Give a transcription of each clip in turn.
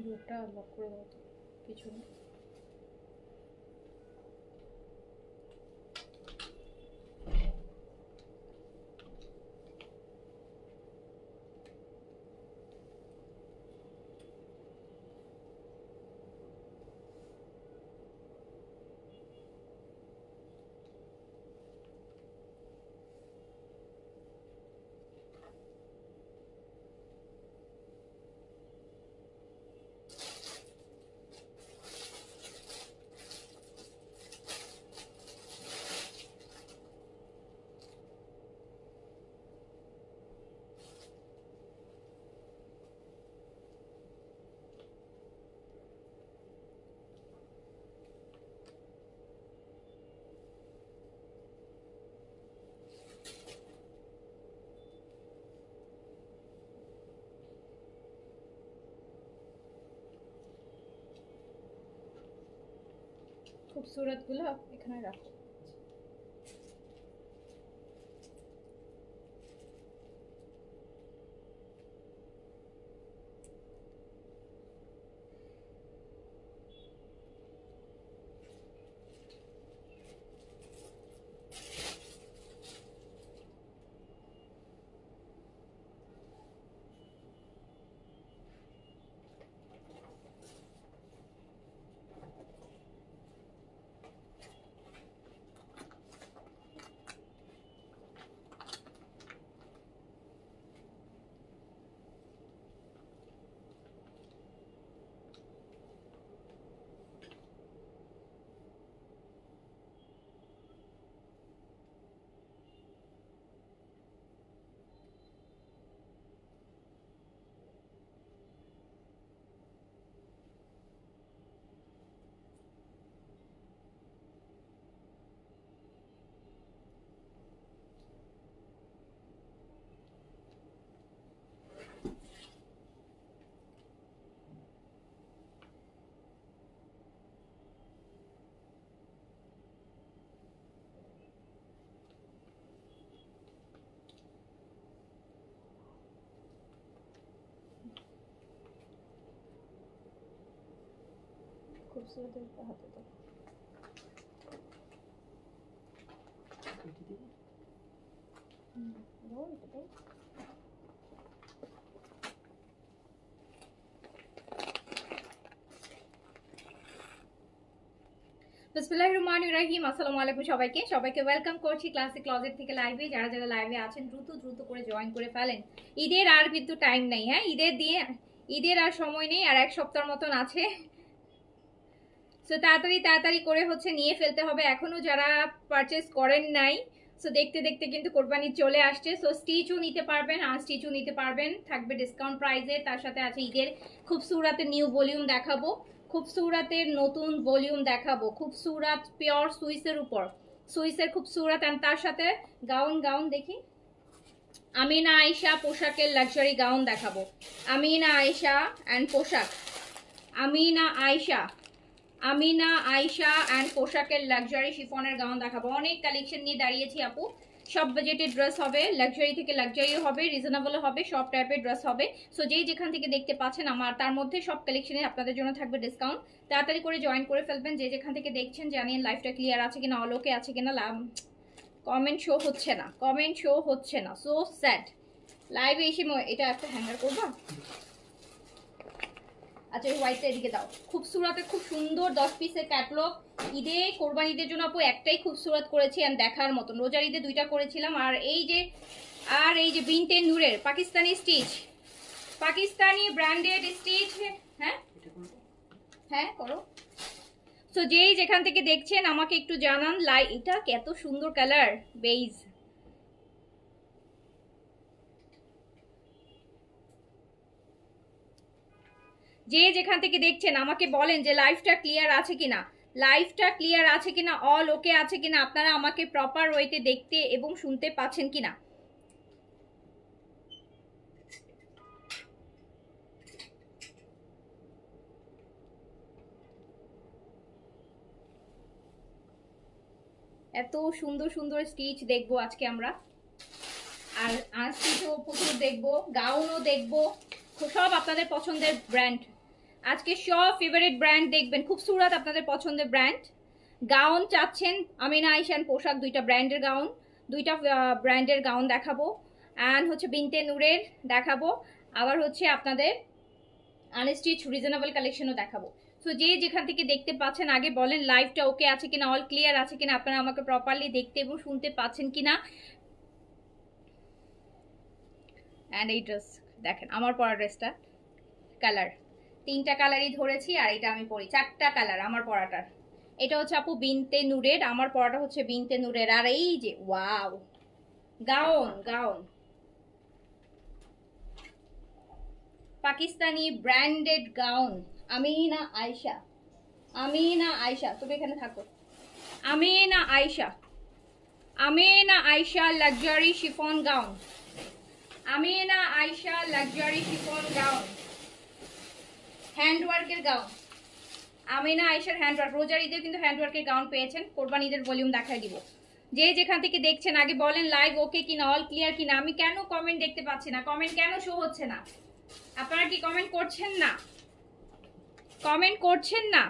ডোরটা lock করে দাও তো পিছনে। खूबसूरत गुलो এখানে রাখো। खूबसूरत हाथे तो বিসমিল্লাহিররহমানিররহিম। আসসালামু আলাইকুম সবাইকে সবাইকে ওয়েলকাম করছি ক্লাসিক ক্লজেট থেকে লাইভে। যারা যারা লাইভে আছেন দ্রুত দ্রুত করে জয়েন করে ফেলেন। ঈদের আর কিন্তু টাইম নাই, হ্যাঁ ঈদের আর সময় নেই, আর এক সপ্তাহের মতন আছে। সো তাড়াতাড়ি তাড়াতাড়ি করে হচ্ছে নিয়ে ফেলতে হবে। এখনো যারা পারচেজ করেন নাই, সো দেখতে দেখতে কিন্তু কোরবানি চলে আসছে। সো স্টিচও নিতে পারবেন, আনস্টিচও নিতে পারবেন, থাকবে ডিসকাউন্ট প্রাইসে। তার সাথে আছে ঈদের খুবসুরাতের নিউ ভলিউম দেখাবো, খুবসুরাতের নতুন ভলিউম দেখাবো, খুবসুরাত পিওর সুইসের উপর, সুইসের খুবসুরাত। এন্ড তার সাথে গাউন দেখি, আমিনা আয়েশা পোশাকের লাক্সারি গাউন দেখাবো। আমিনা আয়েশা অ্যান্ড পোশাক, আমিনা আয়েশা অ্যান্ড পোশাকের লাক্সারি শিফনের গাউন দেখাবো। অনেক কালেকশন নিয়ে দাঁড়িয়েছি আপু, সব বাজেটের ড্রেস হবে, লাক্সারি থেকে লাক্সারিও হবে, রিজনেবল হবে, সব টাইপের ড্রেস হবে। সো যেখান থেকে দেখতে পাচ্ছেন আমার তার মধ্যে সব কালেকশনে আপনাদের জন্য থাকবে ডিসকাউন্ট। তাড়াতাড়ি করে জয়েন করে ফেলবেন। যেখান থেকে দেখছেন জানিয়ে লাইফটা ক্লিয়ার আছে কিনা, অলোকে আছে কিনা। কমেন্ট শো হচ্ছে না, সো স্যাড। লাইভে এসে এটা একটা হ্যাঙ্গার করবা। আচ্ছা এই হোয়াইটটা এদিকে দাও। খুবসুরতের খুব সুন্দর 10 পিসের ক্যাটালগ। ঈদে কোরবানি ঈদের জন্য আপু একটাই খুবসুরত করেছি আর দেখার মতন। রোজার ঈদে 2টা করেছিলাম। আর এই যে বিনতে নূরের Pakistani stitch, Pakistani branded stitch. হ্যাঁ করো। সো যেখান থেকে দেখছেন আমাকে একটু জানান। এটা কত সুন্দর কালার, বেইজ। যেখান থেকে দেখছেন আমাকে বলেন যে লাইভটা ক্লিয়ার আছে কিনা, লাইভটা ক্লিয়ার আছে কিনা, অল ওকে আছে কিনা, আপনারা আমাকে প্রপার ওয়েতে দেখতে এবং শুনতে পাচ্ছেন কিনা। এত সুন্দর সুন্দর স্টিচ দেখবো আজকে আমরা, আর স্টিচও প্রচুর দেখবো, গাউনও দেখবো, সব আপনাদের পছন্দের ব্র্যান্ড। আজকে সব ফেভারিট ব্র্যান্ড দেখবেন, খুব সুরাত আপনাদের পছন্দের ব্র্যান্ড। গাউন চাচ্ছেন, আমিনা আইশান পোশাক, দুইটা ব্র্যান্ডের গাউন, দুইটা ব্র্যান্ডের গাউন দেখাবো। অ্যান্ড হচ্ছে বিনতে নূরের দেখাবো, আবার হচ্ছে আপনাদের আনস্টিচ রিজনেবল কালেকশনও দেখাবো। সো যে যেখান থেকে দেখতে পাচ্ছেন আগে বলেন লাইভটা ওকে আছে কিনা, অল ক্লিয়ার আছে কিনা, আপনারা আমাকে প্রপারলি দেখতে এবং শুনতে পাচ্ছেন কিনা। অ্যান্ড এই ড্রেস দেখেন, আমার পরা ড্রেসটা কালার, তিনটা কালারই ধরেছি, আর এটা আমি পরি চারটা কালার আমার পরাটার। এটা হচ্ছে আপু বিনতে নূরের, আমার পরাটা হচ্ছে বিনতে নূরের। আর এই যে wow gown, gown Pakistani branded gown, Amina Ayesha, Amina Ayesha, তুমি এখানে থাকো। Amina Ayesha, Amina Ayesha luxury chiffon gown, Amina Ayesha luxury chiffon gown, হ্যান্ডওয়ার্কের গাউন, আমিনা আয়শার হ্যান্ডওয়ার্ক। রোজার ঈদে কিন্তু হ্যান্ডওয়ার্কের গাউন পেয়েছেন, কোরবান ঈদের ভলিউম দেখাই দিব। যে যেখান থেকে দেখছেন আগে বলেন লাইভ ওকে কিনা, অল ক্লিয়ার কিনা। আমি কেন কমেন্ট দেখতে পাচ্ছি না, কমেন্ট কেন শো হচ্ছে না? আপনারা কি কমেন্ট করছেন না? কমেন্ট করছেন না?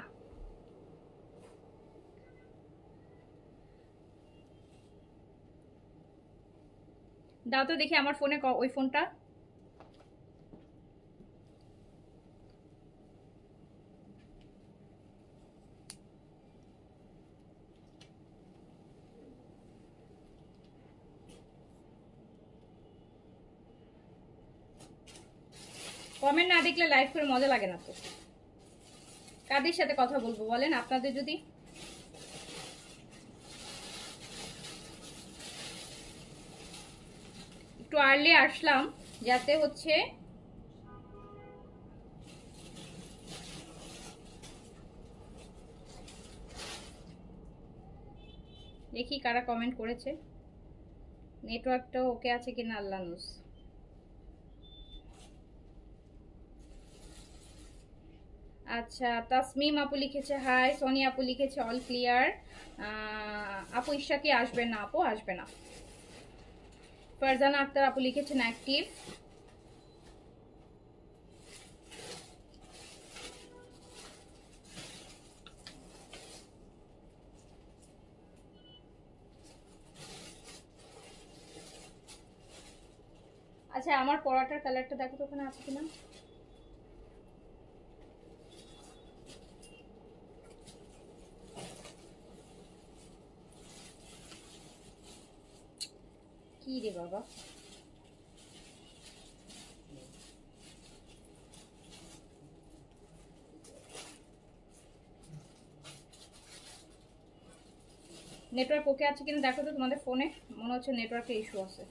দাও তো দেখি আমার ফোনে, ওই ফোনটা। কমেন্ট না দেখলে লাইভ করে মজা লাগে না তো। কাদের সাথে কথা বলবো বলেন? আপনাদের যদি একটু আর্লি আসলাম যাতে হচ্ছে দেখি কারা কমেন্ট করেছে। নেটওয়ার্কটা ওকে আছে কিনা আল্লাহ নোস। আচ্ছা, তাসমিম আপু লিখেছে হাই, সোনিয়া আপু লিখেছে অল ক্লিয়ার। আপু ঈশা কি আসবে না? আপু আসবে না। ফারজানা আক্তার আপু লিখেছেন অ্যাক্টিভ। আচ্ছা, আমার পরাটার কালারটা দেখো তো ওখানে আছে কিনা। কি রে বাবা, নেটওয়ার্ক ওকে আছে কিনা দেখো তো তোমাদের ফোনে। মনে হচ্ছে নেটওয়ার্কের ইস্যু আছে।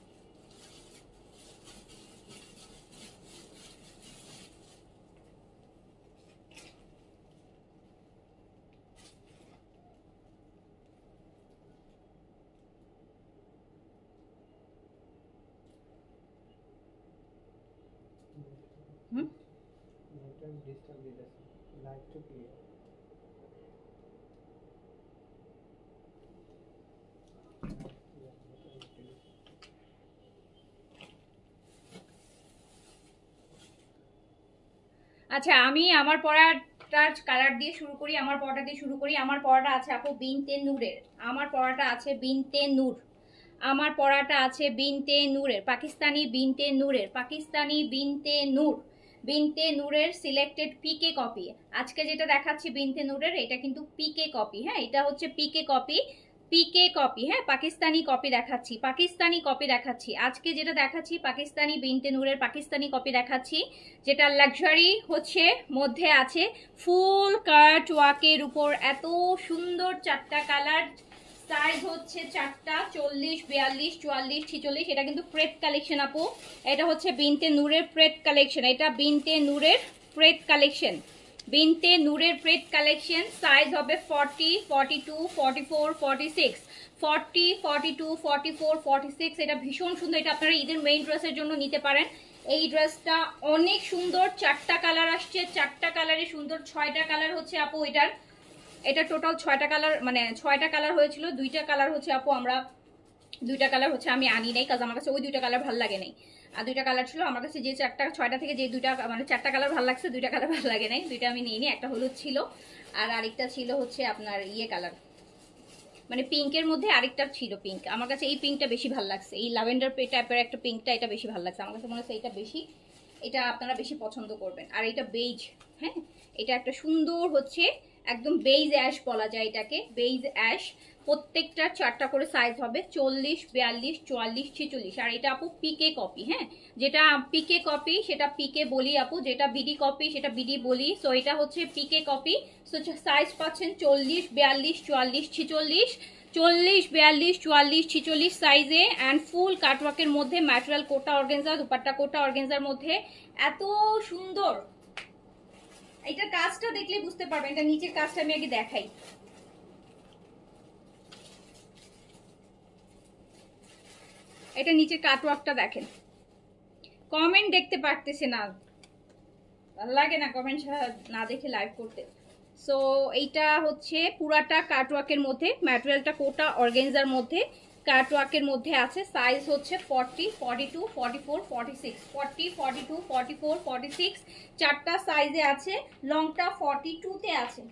আচ্ছা, আমি আমার পড়াটার কালার দিয়ে শুরু করি, আমার পড়াটা দিয়ে শুরু করি। আমার পড়াটা আছে আপু বিনতে নূরের, আমার পড়াটা আছে বিনতে নূর, আমার পড়াটা আছে বিনতে নূরের, পাকিস্তানি বিনতে নূরের, পাকিস্তানি বিনতে নূর, বিনতে নূরের সিলেক্টেড পিকে কপি। আজকে যেটা দেখাচ্ছি বিনতে নূরের, এটা কিন্তু পিকে কপি। হ্যাঁ, এটা হচ্ছে পিকে কপি, পিকে কপি। হ্যাঁ, পাকিস্তানি কপি দেখাচ্ছি, পাকিস্তানি কপি দেখাচ্ছি। আজকে যেটা দেখাচ্ছি পাকিস্তানি বিনতে নূরের পাকিস্তানি কপি দেখাচ্ছি, যেটা লাক্সারি হচ্ছে মধ্যে আছে, ফুল কাট ওয়ার্কের উপর, এত সুন্দর চারটা কালার, সাইজ হচ্ছে চারটা, 40, 42, 44, 46। এটা কিন্তু প্রেট কালেকশন আপু, এটা হচ্ছে বিনতে নূরের প্রেট কালেকশন, এটা বিনতে নূরের প্রেট কালেকশন, বিনতে নূরের প্রেট কালেকশন। সাইজ হবে 40, 42, 44, 46, 40, 42, 44, 46। এটা ভীষণ সুন্দর, এটা আপনারা ঈদের মেইন ড্রেসের জন্য নিতে পারেন। এই ড্রেসটা অনেক সুন্দর, চারটা কালার আসছে, চারটা কালারে সুন্দর, 6টা কালার হচ্ছে আপু এটার। এটা টোটাল 6টা কালার, মানে 6টা কালার হয়েছিল, 2টা কালার হচ্ছে আপু আমরা দুইটা কালার হচ্ছে আমি আনি নাই, কারণ আমার কাছে ওই দুইটা কালার ভালো লাগে নাই। আর দুইটা কালার ছিল আমার কাছে, যে 6টা থেকে যে দুইটা মানে 4টা কালার ভালো লাগছে, দুইটা কালার ভালো লাগে নাই, দুইটা আমি নিইনি। একটা হলুদ ছিল আর আরেকটা ছিল হচ্ছে আপনার ইয়ে কালার, মানে পিঙ্কের মধ্যে আরেকটা ছিল পিঙ্ক। আমার কাছে এই পিঙ্কটা বেশি ভালো লাগছে, এই ল্যাভেন্ডার টাইপের একটা পিঙ্কটা, এটা বেশি ভালো লাগছে আমার কাছে, মনে হচ্ছে এটা বেশি, এটা আপনারা বেশি পছন্দ করবেন। আর এটা বেজ, হ্যাঁ এটা একটা সুন্দর হচ্ছে একদম বেজ অ্যাশ বলা যায় এটাকে, বেজ অ্যাশ। প্রত্যেকটা 4টা করে সাইজ হবে, 40, 42, 44, 46। আর এটা আপু পিকে কপি, হ্যাঁ যেটা পিকে কপি সেটা পিকে বলি আপু, যেটা বিডি কপি সেটা বিডি বলি। সো এটা হচ্ছে পিকে কপি। সো সাইজ পাচ্ছেন 40, 42, 44, 46, 40, 42, 44, 46 সাইজে অ্যান্ড ফুল কাটওয়ার্কের মধ্যে, ম্যাটেরিয়াল কোটা অর্গানজা, দুপাট্টা কোটা অর্গানজার মধ্যে। এত সুন্দর, এটার কাজটা দেখলে বুঝতে পারবেন। এটা নিচের কাজটা আমি আগে দেখাই। এটা নিচের কাটওয়ার্কটা দেখেন, কমেন্ট দেখতে পারতেছে না, ভালো লাগে না কমেন্ট না দেখে লাইভ করতে। সো এইটা হচ্ছে পুরাটা কাটওয়ার্কের মধ্যে, ম্যাটেরিয়ালটা কোটা অর্গানজার মধ্যে, কাটওয়ার্কের মধ্যে আছে। সাইজ হচ্ছে 40, 42, 44, 46, 40, 42, 44, 46 4টা সাইজে আছে। লংটা 42-তে আছে,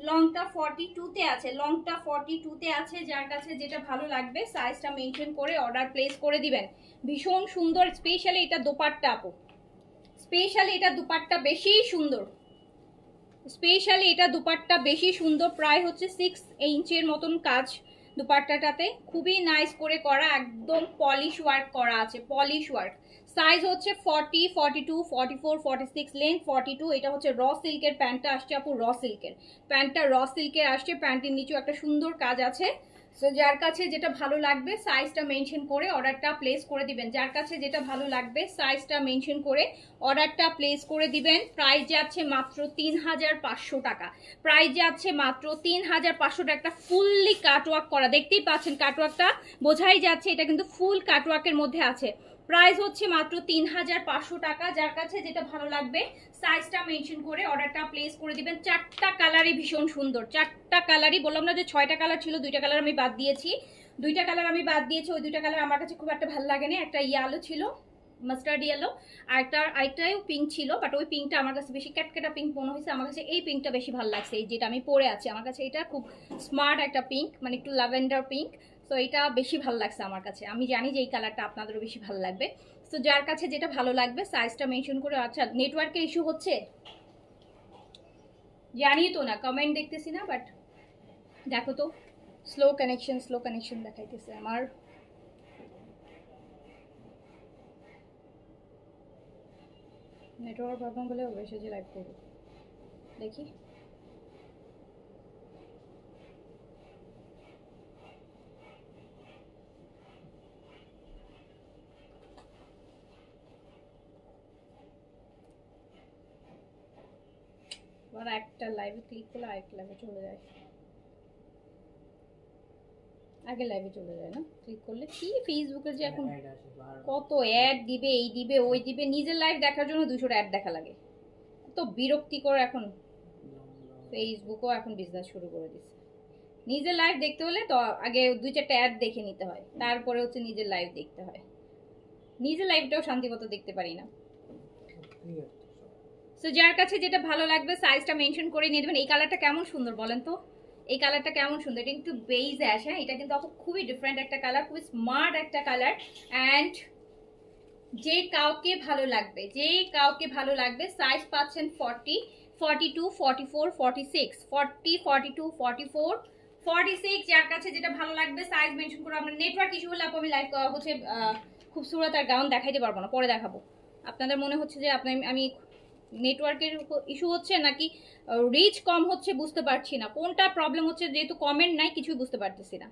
লংটা 42-তে আছে, লংটা 42-তে আছে। যার কাছে যেটা ভালো লাগবে সাইজটা মেনটেন করে অর্ডার প্লেস করে দিবেন। ভীষণ সুন্দর, স্পেশালি এটা দোপাট্টা আপু, স্পেশালি এটা দুপাট্টা বেশি সুন্দর, স্পেশালি এটা দুপাট্টা বেশি সুন্দর। প্রায় হচ্ছে 6 ইঞ্চের মতন কাজ দুপাট্টাটাতে, খুবই নাইস করে করা, একদম পলিশ ওয়ার্ক করা আছে, পলিশ ওয়ার্ক। সাইজ হচ্ছে 40, 42, 44, 46, লেন্থ 42। এটা হচ্ছে র সিল্কের প্যান্টটা আসছে আপু, র সিল্কের প্যান্টটা, র সিল্কের আসছে। প্যান্টের নিচেও একটা সুন্দর কাজ আছে। সো যার কাছে যেটা ভালো লাগবে সাইজটা মেনশন করে অর্ডারটা প্লেস করে দিবেন, যার কাছে যেটা ভালো লাগবে সাইজটা মেনশন করে অর্ডারটা প্লেস করে দিবেন। প্রাইস যাচ্ছে মাত্র 3500 টাকা, প্রাইস যাচ্ছে মাত্র 3500 টাকা। একটা ফুললি কাটওয়ার্ক করা, দেখতেই পাচ্ছেন কাটওয়ার্কটা, বোঝাই যাচ্ছে এটা কিন্তু ফুল কাটওয়ার্কের মধ্যে আছে। প্রাইস হচ্ছে মাত্র 3500 টাকা। যার কাছে যেটা ভালো লাগবে সাইজটা মেনশন করে অর্ডারটা প্লেস করে দিবেন। 4টা কালারই ভীষণ সুন্দর, 4টা কালারই, বললাম না যে 6টা কালার ছিল, 2টা কালার আমি বাদ দিয়েছি, 2টা কালার আমি বাদ দিয়েছি। ওই 2টা কালার আমার কাছে খুব একটা ভালো লাগে না, একটা ইয়েলো ছিল, মাস্টার্ড ইয়েলো, আরেকটাও পিঙ্ক ছিল, বাট ওই পিঙ্কটা আমার কাছে বেশি ক্যাটকেটা পিঙ্ক মনে হয়েছে। আমার কাছে এই পিঙ্কটা বেশি ভালো লাগছে, এই যেটা আমি পরে আছি, আমার কাছে এটা খুব স্মার্ট একটা পিঙ্ক, মানে একটু ল্যাভেন্ডার পিঙ্ক। সো এটা বেশি ভালো লাগছে আমার কাছে, আমি জানি যে এই কালারটা আপনাদেরও বেশি ভালো লাগবে। সো যার কাছে যেটা ভালো লাগবে সাইজটা মেনশন করে। আচ্ছা নেটওয়ার্কের ইস্যু হচ্ছে জানি তো না, কমেন্ট দেখতেছি না, বাট দেখো তো, স্লো কানেকশন দেখাইতেছে আমার। নেটওয়ার্ক প্রবলেম হলে অবশ্যই যে লাইভ করবো, দেখি। একটা লাইভে ক্লিক করলে আরেকটা লাইভে চলে যায়, আগে লাইভে চলে যায় না ক্লিক করলে। কি ফেসবুকের যে এখন কত অ্যাড দিবে, এই দিবে ওই দিবে, নিজের লাইভ দেখার জন্য 200 অ্যাড দেখা লাগে, তো বিরক্তিকর। এখন ফেসবুকও এখন বিজনেস শুরু করে দিচ্ছে, নিজের লাইভ দেখতে হলে তো আগে 2-4টা অ্যাড দেখে নিতে হয়, তারপরে হচ্ছে নিজের লাইভ দেখতে হয়। নিজের লাইভটাও শান্তিমতো দেখতে পারি না। সো যার কাছে যেটা ভালো লাগবে সাইজটা মেনশন করে নিয়ে দেবেন। এই কালারটা কেমন সুন্দর বলেন তো, এই কালারটা কেমন সুন্দর, এটা একটু বেজ অ্যাশ, হ্যাঁ এটা কিন্তু খুবই ডিফারেন্ট একটা কালার, খুবই স্মার্ট একটা কালার। অ্যান্ড যে কাউকে ভালো লাগবে, যে কাউকে ভালো লাগবে সাইজ পাচ্ছেন 40, 42, 44, 46, 40, 42, 44, 46। যার কাছে যেটা ভালো লাগবে সাইজ মেনশন করে। আমরা নেটওয়ার্ক ইস্যু হলে আমি লাইভ হচ্ছে খুবসুরত আর গাউন দেখাইতে পারবো না, পরে দেখাবো। আপনাদের মনে হচ্ছে যে আমি নেটওয়ার্কের ইস্যু হচ্ছে নাকি রিচ কম হচ্ছে বুঝতে পারছি না, কোনটা প্রবলেম হচ্ছে, যেহেতু কমেন্ট নাই কিছুই বুঝতে পারতেছি না।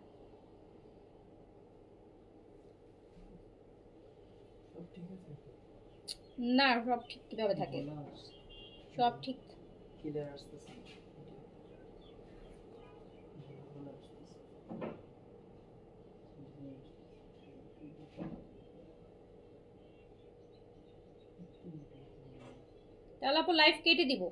না সব ঠিক কিভাবে থাকে, সব ঠিক ক্লিয়ার আসতেছে। তাহলে আপু লাইভ কেটে দিব।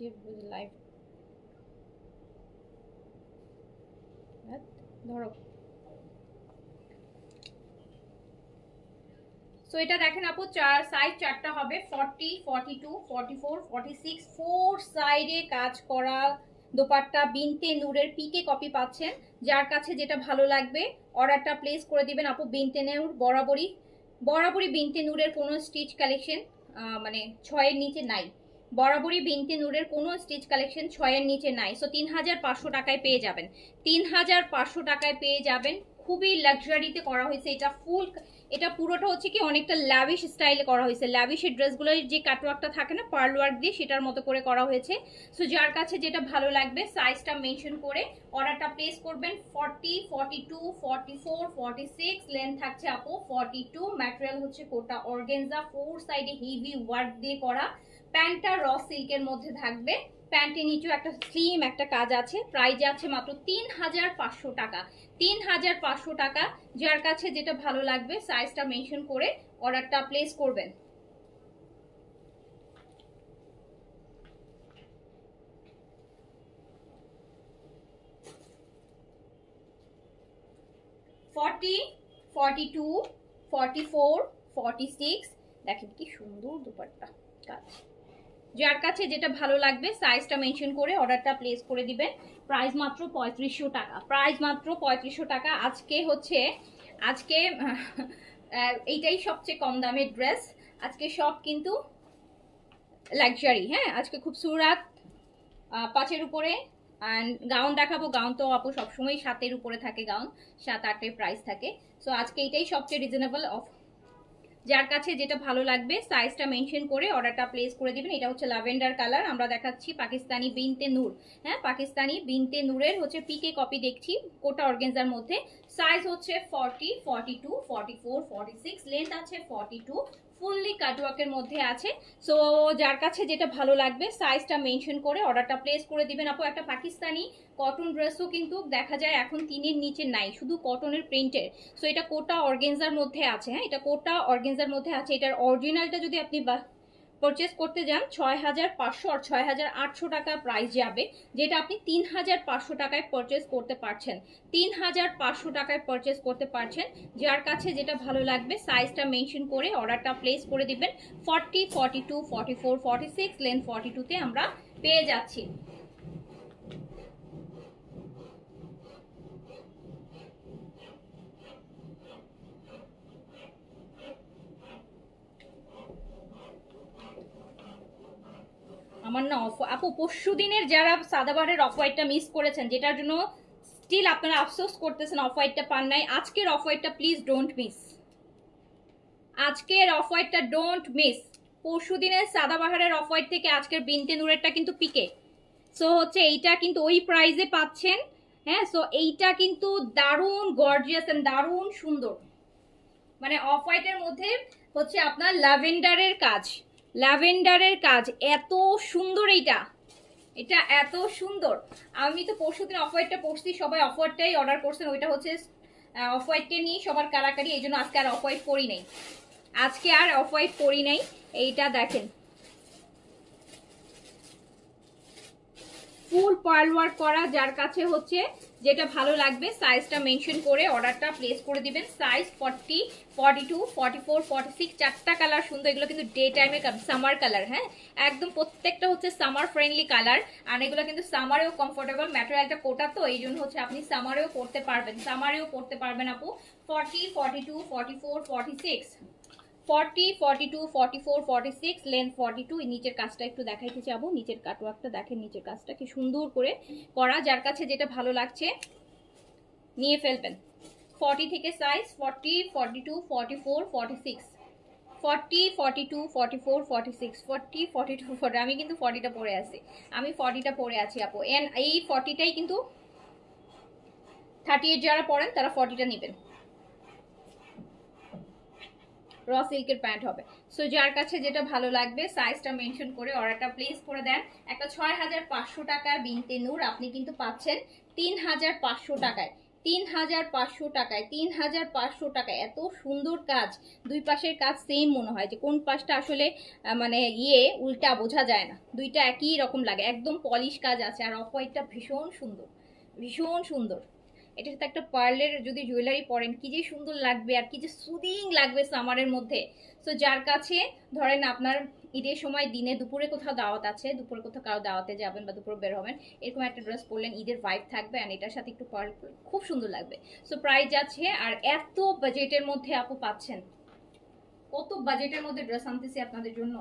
যে লাইভ ধরো। সো এটা দেখেন আপু সাইজ চারটা হবে, 40, 42, 44, 46, 4 সাইডে কাজ করা দোপাট্টা বিনতে নূরের পিকে কপি পাচ্ছেন। যার কাছে যেটা ভালো লাগবে অর্ডারটা প্লেস করে দিবেন আপু। বিনতে নূর বরাবরই বিনতে নূরের কোনো স্টিচ কালেকশন মানে 6 এর নিচে নাই। বরাবরই বিনতে নূরের কোনো স্টিচ কালেকশন 6 এর নিচে নাই। সো 3500 টাকায় পেয়ে যাবেন, 3500 টাকায় পেয়ে যাবেন। খুবই লাক্সারিতে করা হয়েছে এটা ফুল। এটা পুরোটা হচ্ছে কি অনেকটা ল্যাভিশ স্টাইলে করা হয়েছে। ল্যাভিশের ড্রেসগুলোর যে কাটওয়ার্কটা থাকে না পার্ল ওয়ার্ক দিয়ে, সেটার মতো করে করা হয়েছে। সো যার কাছে যেটা ভালো লাগবে সাইজটা মেনশন করে অর্ডারটা প্লেস করবেন। 40, 42, 44, 46 লেন্থ থাকছে আপু 42। ম্যাটেরিয়াল হচ্ছে কোটা অর্গানজা, 4 সাইডে হেভি ওয়ার্ক দিয়ে করা। প্যান্টটা র সিল্কের মধ্যে থাকবে। প্যান্টের নিচেও একটা স্লিম একটা কাজ আছে। প্রাইস আছে মাত্র 3500 টাকা, 3500 টাকা। যার কাছে যেটা ভালো লাগবে সাইজটা মেনশন করে অর্ডারটা প্লেস করবেন। ফর্টি, 42, 44, 46 দেখেন কি সুন্দর দুপাট্টা কাজ। যার কাছে যেটা ভালো লাগবে সাইজটা মেনশন করে অর্ডারটা প্লেস করে দিবেন। প্রাইস মাত্র 3500 টাকা, প্রাইস মাত্র 3500 টাকা। আজকে এইটাই সবচেয়ে কম দামের ড্রেস। আজকে সব কিন্তু লাক্সারি। হ্যাঁ, আজকে খুব সুরাত 5-এর উপরে গাউন দেখাবো। গাউন তো আপু সবসময় 7-এর উপরে থাকে, গাউন 7-8-এর প্রাইস থাকে। সো আজকে এটাই সবচেয়ে রিজনেবল অফ। যার কাছে যেটা ভালো লাগবে সাইজটা মেনশন করে অর্ডারটা প্লেস করে দিবেন। এটা হচ্ছে ল্যাভেন্ডার কালার, আমরা দেখাচ্ছি পাকিস্তানি বিনতে নূর। হ্যাঁ, পাকিস্তানি বিনতে নূরের হচ্ছে পিকে কপি দেখছি কোটা অর্গানজার মধ্যে। সাইজ হচ্ছে 40, 42, 44, 46 লেন্থ আছে 42, ফুললি কাটওয়ার্কের মধ্যে আছে। সো যার কাছে যেটা ভালো লাগবে সাইজটা মেনশন করে অর্ডারটা প্লেস করে দিবেন আপু। একটা পাকিস্তানি কটন ড্রেসও কিন্তু দেখা যায় এখন 3-এর নিচে নাই, শুধু কটনের প্রিন্টের। সো এটা কোটা অর্গানজার মধ্যে আছে। হ্যাঁ, এটা কোটা অর্গানজার মধ্যে আছে। এটার অরিজিনালটা যদি আপনি পারচেস করতে যান 6500 আর 6800 টাকা প্রাইস যাবে, যেটা আপনি 3500 টাকায় পারচেস করতে পারছেন, 3500 টাকায় পারচেস করতে পারছেন। যার কাছে যেটা ভালো লাগবে সাইজটা মেনশন করে অর্ডারটা প্লেস করে দিবেন। 40, 42, 44, 46 লেন্থ 42-তে আমরা পেয়ে যাচ্ছি। আমার না আপু পরশু দিনের যারা সাদাবারের অফ হোয়াইটটা মিস করেছেন, যেটার জন্য স্টিল আপনারা আফসোস করতেছেন অফ হোয়াইটটা পান নাই, আজকের অফ হোয়াইটটা প্লিজ ডোন্ট মিস। আজকের অফ হোয়াইটটা ডোন্ট মিস। পরশু দিনের সাদাবাহারের অফ হোয়াইট থেকে আজকের বিনতে নূরেরটা কিন্তু পিকে। সো হচ্ছে এইটা কিন্তু ওই প্রাইসে পাচ্ছেন। হ্যাঁ, সো এইটা কিন্তু দারুণ গর্জিয়াস এন্ড দারুণ সুন্দর। মানে অফ হোয়াইটের মধ্যে হচ্ছে আপনার ল্যাভেন্ডারের কাজ, ল্যাভেন্ডারের কাজ এত সুন্দর। এটা এত সুন্দর। আমি তো পরশুদিন অফ হোয়াইটটা পরছি, সবাই অফ হোয়াইটটাই অর্ডার করছেন। ওইটা হচ্ছে অফ হোয়াইটকে নিয়ে সবার কারাকারি, এই জন্য আজকে আর অফ হোয়াইট পরি নাই, আজকে আর অফ হোয়াইট পরি নাই। এইটা দেখেন ফুল পার্ল ওয়ার্ক করা। যার কাছে হচ্ছে যেটা ভালো লাগবে সাইজটা মেনশন করে অর্ডারটা প্লেস করে দিবেন। সাইজ 40, 42, 44, 46 চারটা কালার সুন্দর। এগুলো কিন্তু ডে টাইমের সামার কালার। হ্যাঁ, একদম প্রত্যেকটা হচ্ছে সামার ফ্রেন্ডলি কালার। আর এগুলো কিন্তু সামারেও কমফোর্টেবল। ম্যাটেরিয়ালটা কোটা তো এই জন্য হচ্ছে আপনি সামারেও পরতে পারবেন, সামারেও পরতে পারবেন আপু। 40, 42, 44, 46 40, 42, 44, 46 লেন্থ 42। নিচের কাজটা একটু দেখাইতে যাবো। নিচের কাটওয়ার্কটা দেখেন, নিচের কাজটা কি সুন্দর করে করা। যার কাছে যেটা ভালো লাগছে নিয়ে ফেলবেন। 40 থেকে সাইজ 40, 42, 44, 46 40, 42, 44, 46 40, 42, 40। আমি কিন্তু 40টা পরে আছি, আমি 40টা পরে আছি আপু। এন্ড এই 40টাই কিন্তু 38 যারা পরেন তারা 40টা নেবেন। র সিল্কের প্যান্ট হবে। সো যার কাছে যেটা ভালো লাগবে সাইজটা মেনশন করে অর্ডারটা প্লেস করে দেন। একটা 6500 টাকার বিনতে নূর আপনি কিন্তু পাচ্ছেন 3500 টাকায়, ৩,৫০০ টাকায়, ৩,৫০০ টাকায় এত সুন্দর কাজ। দুই পাশের কাজ সেম মনে হয়, যে কোন পাশটা আসলে মানে উল্টা বোঝা যায় না, দুইটা একই রকম লাগে, একদম পলিশ কাজ আছে। আর অফ হোয়াইটটা ভীষণ সুন্দর, ভীষণ সুন্দর। এটার সাথে একটা পার্লের যদি জুয়েলারি পরেন কি যে সুন্দর লাগবে, আর কি যে সুদিং লাগবে সামারের মধ্যে। তো যার কাছে ধরেন আপনার ঈদের সময় দিনে দুপুরে কোথাও দাওয়াত আছে, দুপুরে কোথাও কারো দাওয়াতে যাবেন বা দুপুরে বের হবেন, এরকম একটা ড্রেস পরলেন, ঈদের ভাইব থাকবে, আর এটার সাথে একটু পার্ল খুব সুন্দর লাগবে। সো প্রাইস যাচ্ছে, আর এত বাজেটের মধ্যে আপু পাচ্ছেন। কত বাজেটের মধ্যে ড্রেস আনতেছি আপনাদের জন্য।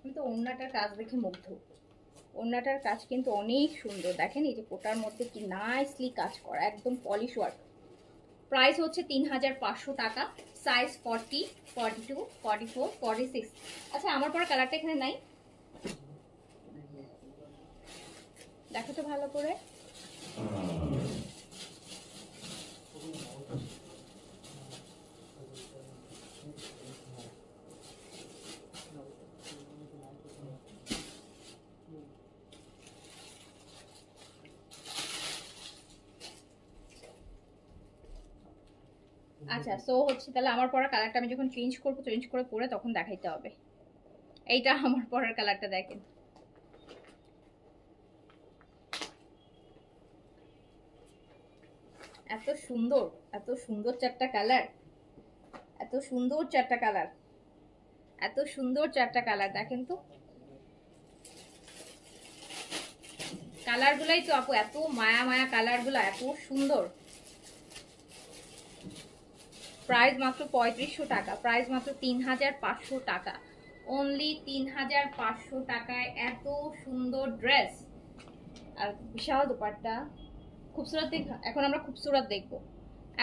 আমি তো ওড়নাটার কাজ দেখে মুগ্ধ। ওড়নাটার কাজ কিন্তু অনেক সুন্দর, দেখেন এই যে কোটার মধ্যে কি নাইসলি কাজ করা, একদম পলিশ ওয়ার্ক। প্রাইস হচ্ছে ৩,৫০০ টাকা, সাইজ 40, 42, 44, 46। আচ্ছা আমার পরে কালারটা এখানে নাই, দেখো তো ভালো করে। আচ্ছা সো হচ্ছে তাহলে আমার পরা কালারটা আমি যখন চেঞ্জ করবো, চেঞ্জ করে পরে তখন দেখাইতে হবে। এইটা আমার পরার কালারটা দেখেন, এত সুন্দর, এত সুন্দর চারটা কালার, এত সুন্দর চারটা কালার, এত সুন্দর চারটা কালার, দেখেন তো কালার গুলাই তো আপু এত মায়া মায়া, কালার গুলা এত সুন্দর। প্রাইস মাত্র ৩৫০০ টাকা, প্রাইস মাত্র ৩,৫০০ টাকা, অনলি ৩,৫০০ টাকায় এত সুন্দর ড্রেস। আর বিশাল দোপাট্টা, খুবসুরত। এখন আমরা খুবসুরত দেখবো,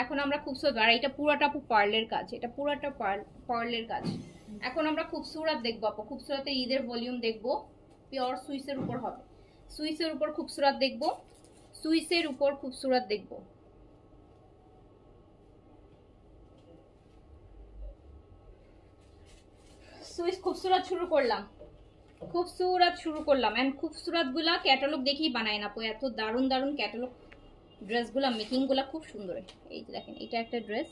এখন আমরা খুবসুরত। আর এটা পুরাটা আপু পার্লের কাজ, এটা পুরাটা পার্লের কাজ। এখন আমরা খুবসুরত দেখবো আপু, খুবসুরতের ঈদের ভলিউম দেখবো, পিওর সুইসের উপর হবে, সুইসের উপর খুবসুরত দেখবো, সুইসের উপর খুবসুরত দেখবো। সুইস খুবসুরত শুরু করলাম, খুবসুরত শুরু করলাম। এন্ড খুবসুরত গুলা ক্যাটালগ দেখেই বানায় না, এত দারুণ দারুণ ক্যাটালগ ড্রেসগুলা, মেকিং গুলা খুব সুন্দর। এই যে দেখেন এটা একটা ড্রেস,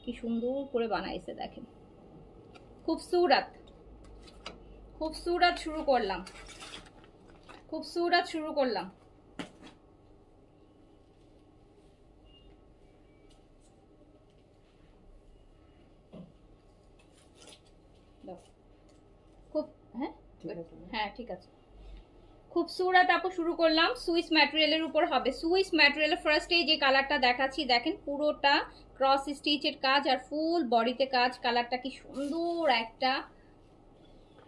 কি সুন্দর করে বানাইছে দেখেন, খুবসুরত। খুবসুরত শুরু করলাম, খুবসুরত শুরু করলাম। খুব হ্যাঁ হ্যাঁ ঠিক আছে। খুবসুরত আপু শুরু করলাম, সুইস ম্যাটেরিয়ালের উপর হবে। সুইস ম্যাটেরিয়ালের ফার্স্টে যে কালারটা দেখাচ্ছি দেখেন, পুরোটা ক্রস স্টিচের কাজ আর ফুল বডিতে কাজ। কালারটা কি সুন্দর একটা,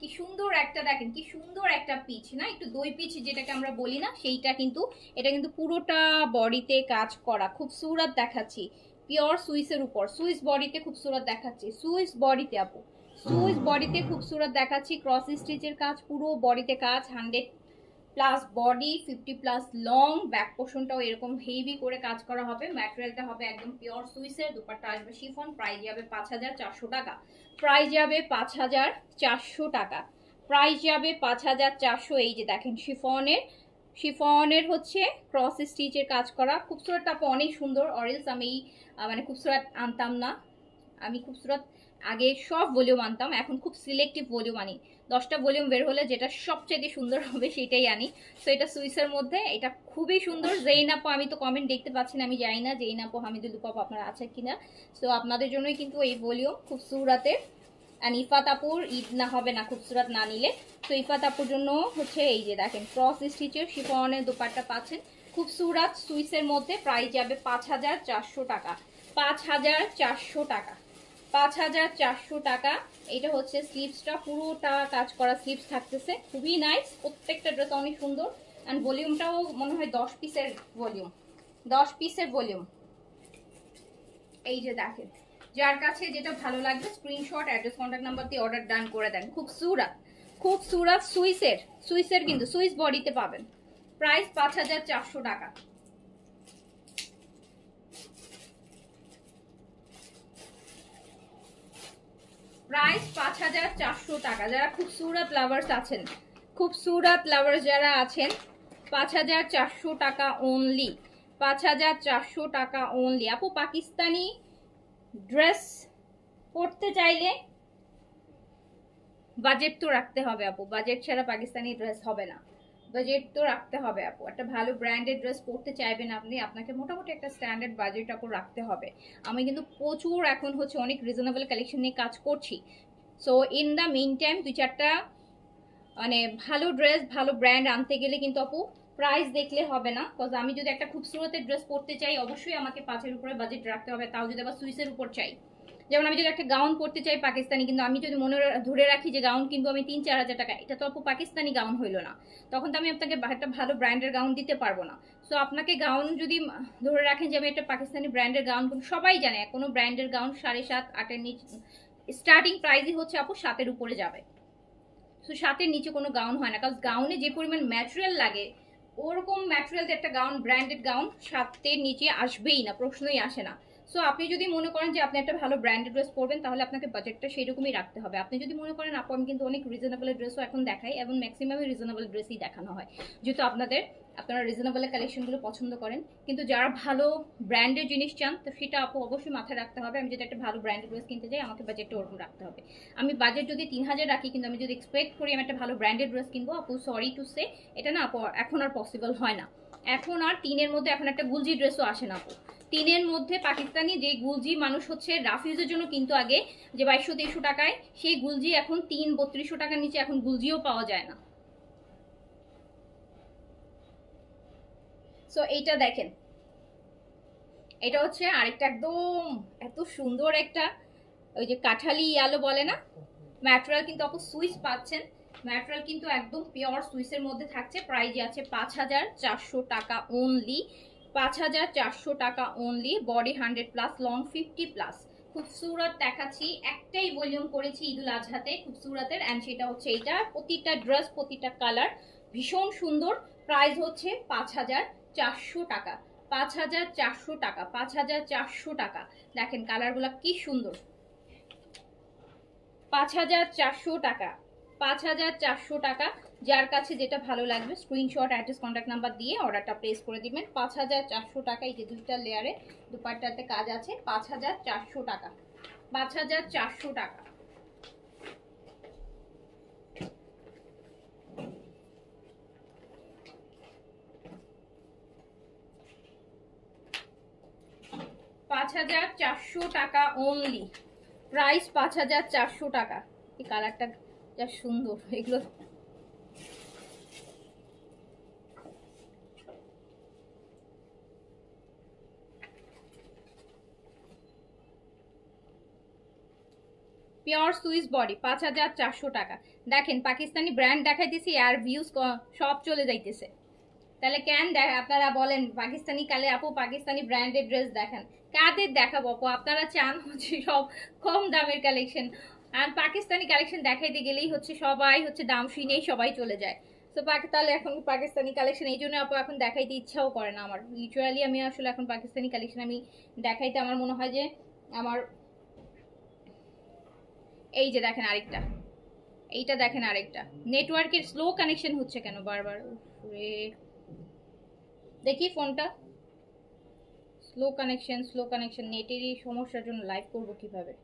কি সুন্দর একটা, দেখেন কি সুন্দর একটা পিচ না, একটু দই পিচ যেটাকে আমরা বলি না, সেইটা কিন্তু, এটা কিন্তু পুরোটা বডিতে কাজ করা। খুবসুরত দেখাচ্ছি, পিওর সুইসের উপর, সুইস বডিতে খুবসুরত দেখাচ্ছি, সুইস বডিতে আপু, সুইস বডিতে খুবসুরত দেখাচ্ছি। ক্রস স্টিচের কাজ, পুরো বডিতে কাজ, 100+ বডি, 50+ লং, ব্যাক পোর্শনটাও এরকম হেভি করে কাজ করা হবে। ম্যাটেরিয়ালটা হবে একদম পিওর সুইসের, দুপাট্টা আসবে শিফন। প্রাইস যাবে ৫,৪০০ টাকা, প্রাইস যাবে ৫,৪০০ টাকা, প্রাইস যাবে ৫,৪০০। এই যে দেখেন শিফনের, শিফনের হচ্ছে ক্রস স্টিচের কাজ করা। খুবসুরতটা অনেক সুন্দর, অরেলস আমি মানে খুবসুরত আনতাম না, আমি খুবসুরত আগে সব ভলিউম আনতাম, এখন খুব সিলেক্টিভ ভলিউম আনি। 10টা ভলিউম বের হলে যেটা সবচেয়ে সুন্দর হবে সেটাই আনি। তো এটা সুইসের মধ্যে, এটা খুবই সুন্দর। জেইনাপো, আমি তো কমেন্ট দেখতে পাচ্ছি না, আমি জানি না জেইনাপো হামিদুল পাপ আপনারা আছে কিনা। তো আপনাদের জন্যই কিন্তু এই ভলিউম খুবসুরতের। আর ইফাত আপুর ঈদ না হবে না খুবসুরত না নিলে। তো ইফাত আপুর জন্য হচ্ছে এই যে দেখেন ক্রস স্টিচের শিফনের দোপাট্টা পাচ্ছেন খুবসুরত সুইসের মধ্যে। প্রাইস যাবে ৫,৪০০ টাকা, ৫,৪০০ টাকা, ৫,৪০০ টাকা। এটা হচ্ছে স্লিভসটা, পুরোটা কাজ করা স্লিভস থাকতেছে, খুবই নাইস। প্রত্যেকটা ড্রেস অনেক সুন্দর। অ্যান্ড ভলিউমটাও মনে হয় 10 পিসের ভলিউম, 10 পিসের ভলিউম। এই যে দেখেন, যার কাছে যেটা ভালো লাগবে স্ক্রিনশট, অ্যাড্রেস, কন্ট্যাক্ট নাম্বার দিয়ে অর্ডার ডান করে দেন। খুবসুরত, খুবসুরত সুইসের, সুইসের কিন্তু সুইস বডিতে পাবেন। প্রাইস ৫,৪০০ টাকা। প্রাইস 5400 টাকা। যারা খুবসুরত লাভার্স আছেন, খুবসুরত লাভার্স যারা আছেন, 5400 টাকা অনলি, 5400 টাকা অনলি। আপু পাকিস্তানি ড্রেস পরতে চাইলে বাজেট তো রাখতে হবে আপু, বাজেট ছাড়া পাকিস্তানি ড্রেস হবে না, বাজেট তো রাখতে হবে আপু। একটা ভালো ব্র্যান্ডেড ড্রেস পরতে চাইবেন আপনি, আপনাকে মোটামুটি একটা স্ট্যান্ডার্ড বাজেট আপু রাখতে হবে। আমি কিন্তু প্রচুর এখন হচ্ছে অনেক রিজনেবল কালেকশন নিয়ে কাজ করছি। So in the mean time 2-4টা মানে ভালো ড্রেস ভালো ব্র্যান্ড আনতে গেলে কিন্তু আপু প্রাইস দেখলে হবে না। বিকজ আমি যদি একটা খুবসুরতের ড্রেস পরতে চাই অবশ্যই আমাকে 5-এর উপরে বাজেট রাখতে হবে, তাও যদি আবার সুইসের উপর চাই। যেমন আমি যদি একটা গাউন পরতে চাই পাকিস্তানি, কিন্তু আমি যদি মনে ধরে রাখি যে গাউন কিন্তু আমি 3-4 হাজার টাকা, এটা তো আপু পাকিস্তানি গাউন হইলো না, তখন তো আমি আপনাকে একটা ভালো ব্র্যান্ডের গাউন দিতে পারবো না। সো আপনাকে গাউন যদি ধরে রাখেন যে আমি একটা পাকিস্তানি ব্র্যান্ডের গাউন, সবাই জানে কোনো ব্র্যান্ডের গাউন 7.5-8-এর নিচে স্টার্টিং প্রাইসই হচ্ছে আপু 7-এর উপরে যাবে। সো 7-এর নিচে কোনো গাউন হয় না, কারণ গাউনে যে পরিমাণ ম্যাটেরিয়াল লাগে ওরকম ম্যাটেরিয়াল একটা গাউন ব্র্যান্ডেড গাউন 7-এর নিচে আসবেই না, প্রশ্নই আসে না। সো আপনি যদি মনে করেন যে আপনি একটা ভালো ব্র্যান্ডেড ড্রেস পরবেন তাহলে আপনাকে বাজেটটা সেরকমই রাখতে হবে। আপনি যদি মনে করেন আপু আমি কিন্তু অনেক রিজনেবল ড্রেসও এখন দেখাই, এবং ম্যাক্সিমামই রিজনেবল ড্রেসই দেখানো হয়, যেহেতু আপনারা রিজনেবল কালেকশনগুলো পছন্দ করেন। কিন্তু যারা ভালো ব্র্যান্ডের জিনিস চান তো সেটা আপু অবশ্যই মাথায় রাখতে হবে। আমি যদি একটা ভালো ব্র্যান্ডের ড্রেস কিনতে যাই আমাকে বাজেটটা ওরকম রাখতে হবে। আমি বাজেট যদি 3000 রাখি কিন্তু আমি যদি এক্সপেক্ট করি আমি একটা ভালো ব্র্যান্ডেড ড্রেস কিনবো, আপু সরি টু সে এটা না আপু এখন আর পসিবল হয় না। এখন আর 3-এর মধ্যে এখন একটা গুলজি ড্রেসও আসে না আপু। 3-এর মধ্যে পাকিস্তানি যে গুলজি মানুষ হচ্ছে রাফিউজের জন্য কিন্তু আগে যে 2200-2300 টাকায়, সেই গুলজি এখন 3200 টাকার নিচে এখন গুলজিও পাওয়া যায় না। সো এইটা দেখেন, এটা হচ্ছে আরেকটা একদম এত সুন্দর একটা ওই যে কাঠালি ইয়ালো বলে না, ম্যাটেরিয়াল কিন্তু আপু সুইস পাচ্ছেন, ম্যাটেরিয়াল কিন্তু একদম পিওর সুইসের মধ্যে থাকছে। প্রাইস আছে 5400 টাকা অনলি, 5400 টাকা অনলি। Body 100+, long 50+। খুবসুরত দেখাচ্ছি, একটাই ভলিউম করেছি ঈদুল আজহাতে খুবসুরতের, অ্যান্ড সেটা হচ্ছে এইটা। প্রতিটা ড্রেস প্রতিটা কালার ভীষণ সুন্দর। প্রাইস হচ্ছে 5400 টাকা, 5400 টাকা, 5400 টাকা। দেখেন কালারগুলো কি সুন্দর, 5400 টাকা, 5400 টাকা। যার কাছে যেটা ভালো লাগবে স্ক্রিনশট অ্যাড্রেস কন্ট্যাক্ট নাম্বার দিয়ে অর্ডারটা প্লেস করে দিবেন। 5400 টাকা। এই যে 2টা লেয়ারে দুপাট্টাতে কাজ আছে, 5400 টাকা, 5400 টাকা। টাকা অনলি, প্রাইস 5400 টাকা। এই কালারটা যা সুন্দর, এগুলো পিওর সুইস বডি, 5400 টাকা। দেখেন পাকিস্তানি ব্র্যান্ড দেখাইতেছি আর ভিউজ সব চলে যাইতেছে, তাহলে কেন আপনারা বলেন পাকিস্তানি কালে আপু পাকিস্তানি ব্র্যান্ডেড ড্রেস দেখান, কাদের দেখাবো আপু? আপনারা চান হচ্ছে সব কম দামের কালেকশন, আর পাকিস্তানি কালেকশন দেখাইতে গেলেই হচ্ছে সবাই হচ্ছে দাম শুনেই সবাই চলে যায়। তো তাহলে এখন পাকিস্তানি কালেকশন এই জন্য আপু এখন দেখাইতে ইচ্ছাও করে না আমার। লিটারালি আমি আসলে এখন পাকিস্তানি কালেকশন আমি দেখাইতে আমার মনে হয় যে আমার, এই যে দেখেন আরেকটা, এইটা দেখেন আরেকটা। নেটওয়ার্কের স্লো কানেকশন হচ্ছে কেন বারবার? দেখি ফোনটা, স্লো কানেকশন নেটেরই সমস্যার জন্য লাইভ করব কিভাবে?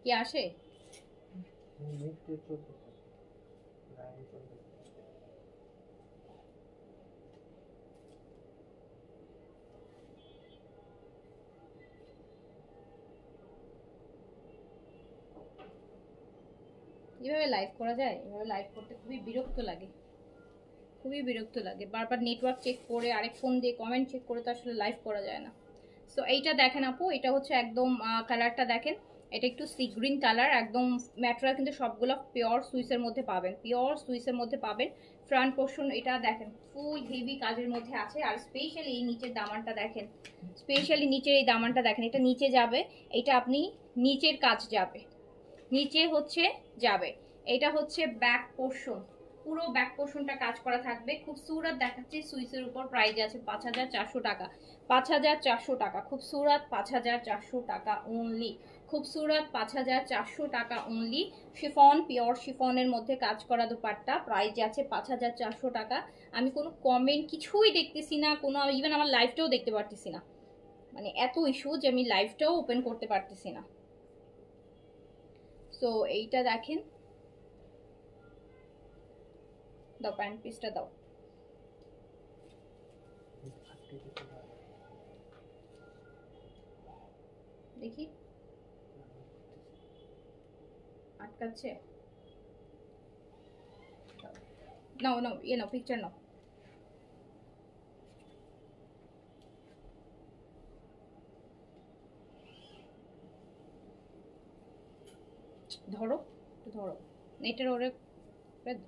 কি আসে? এভাবে লাইভ করা যায়? এভাবে লাইভ করতে খুবই বিরক্ত লাগে, খুবই বিরক্ত লাগে। বারবার নেটওয়ার্ক চেক করে আরেক ফোন দিয়ে কমেন্ট চেক করে তো আসলে লাইভ করা যায় না। সো এইটা দেখেন আপু, এটা হচ্ছে একদম কালারটা দেখেন, এটা একটু সি গ্রিন কালার, একদম ম্যাটেরিয়াল কিন্তু সবগুলো পিওর সুইসের মধ্যে পাবেন, পিওর সুইসের মধ্যে পাবেন। ফ্রন্ট পোর্শন এটা দেখেন ফুল হেভি কাজের মধ্যে আছে। আর স্পেশালি এই নিচের দামানটা দেখেন, স্পেশালি নিচের এই দামানটা দেখেন, এটা নিচে যাবে, এটা আপনি নিচের কাজ যাবে, নিচে হচ্ছে যাবে। এটা হচ্ছে ব্যাক পোর্শন, পুরো ব্যাক পোর্শনটা কাজ করা থাকবে, খুব সুরাত দেখাচ্ছে। সুইসের উপর প্রাইস আছে 5400 টাকা, 5400 টাকা, খুব সুরাত 5400 টাকা অনলি, খুব সুরাত 5400 টাকা অনলি। শিফন, পিওর শিফনের মধ্যে কাজ করা দুপাট্টা, প্রাইস আছে 5400 টাকা। আমি কোনো কমেন্ট কিছুই দেখতেছি না, কোনো ইভেন আমার লাইভটাও দেখতে পারতেছি না, মানে এত ইস্যু যে আমি লাইভটাও ওপেন করতে পারতেছি না। সো এইটা দেখেন, দাও প্যান্ট পিসটা দাও, দেখি আটকাচ্ছে, নাও নাও ইয়ে নাও, পিকচার নাও। ধরো একটু ধরো, নেটের ওরে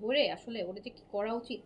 ধরে আসলে ওরে যে কি করা উচিত।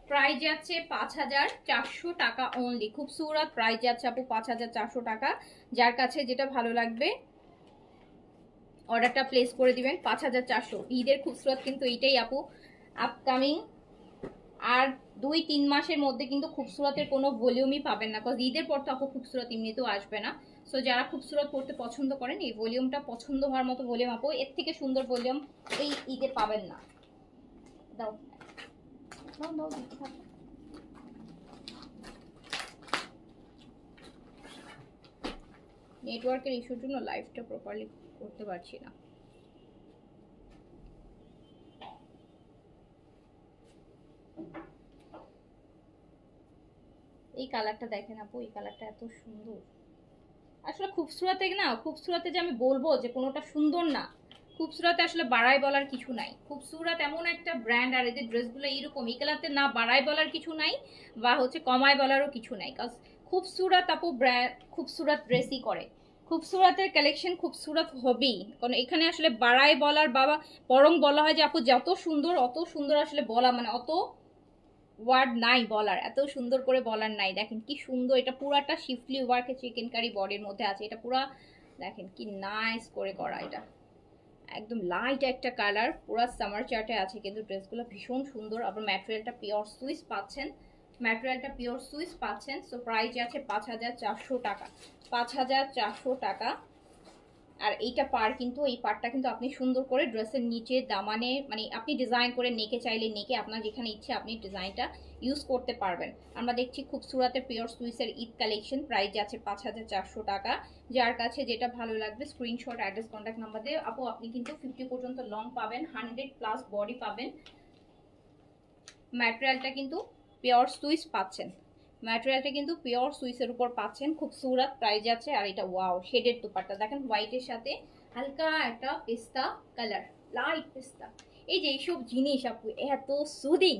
প্রাইস যাচ্ছে 5400 টাকা অনলি, খুব সুরাত প্রাইস যাচ্ছে আপু 5400 টাকা। যার কাছে যেটা ভালো লাগবে অর্ডারটা প্লেস করে দিবেন। 5400 ঈদের খুবসুরত কিন্তু এইটাই আপু, আপকামিং আর 2-3 মাসের মধ্যে কিন্তু খুবসুরতের কোনো ভলিউমই পাবেন না, বিকজ ঈদের পর তো আপু খুবসুরত এমনিতেও আসবে না। সো যারা খুবসুরত করতে পছন্দ করেন, এই ভলিউমটা পছন্দ হওয়ার মতো ভলিউম আপু, এর থেকে সুন্দর ভলিউম এই ঈদে পাবেন না। দাও দাও দাও, দিতে থাকো। নেটওয়ার্কের ইস্যুর জন্য লাইভটা প্রপারলি করতে পারছি না। এই কালারটা দেখেন আপু, এই কালারটা এত সুন্দর। আসলে খুবসুরতে না, খুবসুরতে যে আমি বলবো যে কোনোটা সুন্দর না, খুবসুরতে আসলে বাড়াই বলার কিছু নাই। খুবসুরত এমন একটা ব্র্যান্ড, আর এদের ড্রেসগুলো এইরকম, এই কালারতে না বাড়াই বলার কিছু নাই বা হচ্ছে কমায় বলারও কিছু নাই, কারণ খুবসুরত আপু ব্র্যান্ড খুবসুরত ড্রেসই করে। খুবসুরতের কালেকশন খুবসুরত হবেই, কারণ এখানে আসলে বাড়াই বলার বাবা, বরং বলা হয় যে আপু যত সুন্দর অত সুন্দর, আসলে বলা মানে অত ওয়ার্ড নাই বলার, এত সুন্দর করে বলার নাই। দেখেন কি সুন্দর, এটা পুরাটা শিফলি ওয়ার্কে চিকেন কারি বডির মধ্যে আছে, এটা পুরা দেখেন কি নাইস করে করা, এটা একদম লাইট একটা কালার, পুরা সামার চার্টে আছে কিন্তু ড্রেসগুলো ভীষণ সুন্দর। আবার ম্যাটেরিয়ালটা পিওর সুইস পাচ্ছেন, ম্যাটেরিয়ালটা পিওর সুইস পাচ্ছেন। সো প্রাইস আছে 5400 টাকা, 5400 টাকা। আর এইটা পার কিন্তু, এই পারটা কিন্তু আপনি সুন্দর করে ড্রেসের নিচে দামানে, মানে আপনি ডিজাইন করে নেকে চাইলে নেকে, আপনার যেখানে ইচ্ছে আপনি ডিজাইনটা ইউজ করতে পারবেন। আমরা দেখছি খুবসুরতের পিওর সুইসের ঈদ কালেকশন, প্রাইস আছে 5400 টাকা। যার কাছে যেটা ভালো লাগবে স্ক্রিনশট, অ্যাড্রেস, কন্ট্যাক্ট নাম্বার দিয়ে আপু আপনি কিন্তু 50 পর্যন্ত লং পাবেন, 100+ বডি পাবেন। ম্যাটেরিয়ালটা কিন্তু পিওর সুইস পাচ্ছেন, ম্যাটেরিয়ালটা কিন্তু পিওর সুইসের উপর পাচ্ছেন, খুব সুরাত প্রাইস আছে। আর এটা ওয়াও শেডের দুপাট্টা দেখেন, হোয়াইটের সাথে হালকা একটা পেস্তা কালার, লাইট পেস্তা। এই যে এইসব জিনিস আপু এত সুদিং,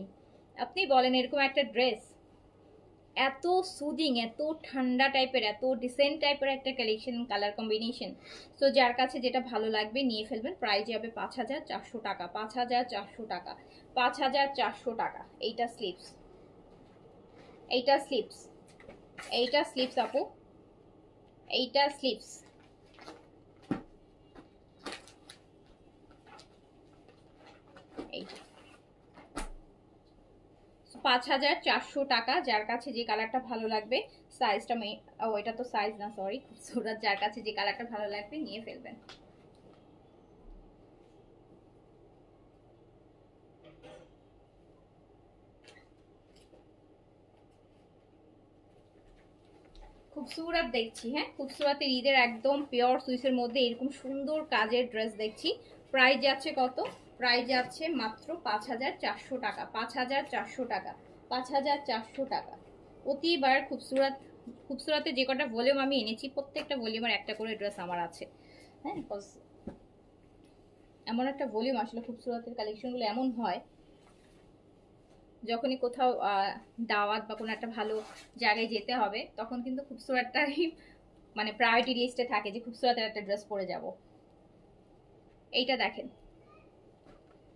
আপনি বলেন এরকম একটা ড্রেস এত সুদিং, এত ঠান্ডা টাইপের, এত ডিসেন্ট টাইপের একটা কালেকশন, কালার কম্বিনেশন। সো যার কাছে যেটা ভালো লাগবে নিয়ে ফেলবেন। প্রাইস যাবে 5400 টাকা, 5400 টাকা, 5400 টাকা। এইটা স্লিপস, এইটা স্লিপস, এইটা স্লিপস আপু, এইটা স্লিপস। এইটা 5400 টাকা। যার কাছে যে কালারটা ভালো লাগবে, সাইজটা ও এটা তো সাইজ না, সরি, খুবসুরত। যার কাছে যে কালারটা ভালো লাগবে নিয়ে ফেলবেন। খুবসুরত দেখছি, হ্যাঁ খুবসুরতের ঈদের একদম পিওর সুইসের মধ্যে এরকম সুন্দর কাজের ড্রেস দেখছি। প্রাইস যাচ্ছে কত? প্রাইস যাচ্ছে মাত্র 5400 টাকা, 5400 টাকা, 5400 টাকা। অতিবার খুবসুরত, খুবসুরতে যে কটা ভলিউম আমি এনেছি প্রত্যেকটা ভলিউমের একটা করে ড্রেস আমার আছে। হ্যাঁ, এমন একটা ভলিউম আসলে খুবসুরতের কালেকশনগুলো এমন হয় যখনই কোথাও দাওয়াত বা কোনো একটা ভালো জায়গায় যেতে হবে তখন কিন্তু খুবসুরতটাই মানে প্রায়োরিটি লিস্টে থাকে যে খুবসুরতের একটা ড্রেস পরে যাব। এইটা দেখেন,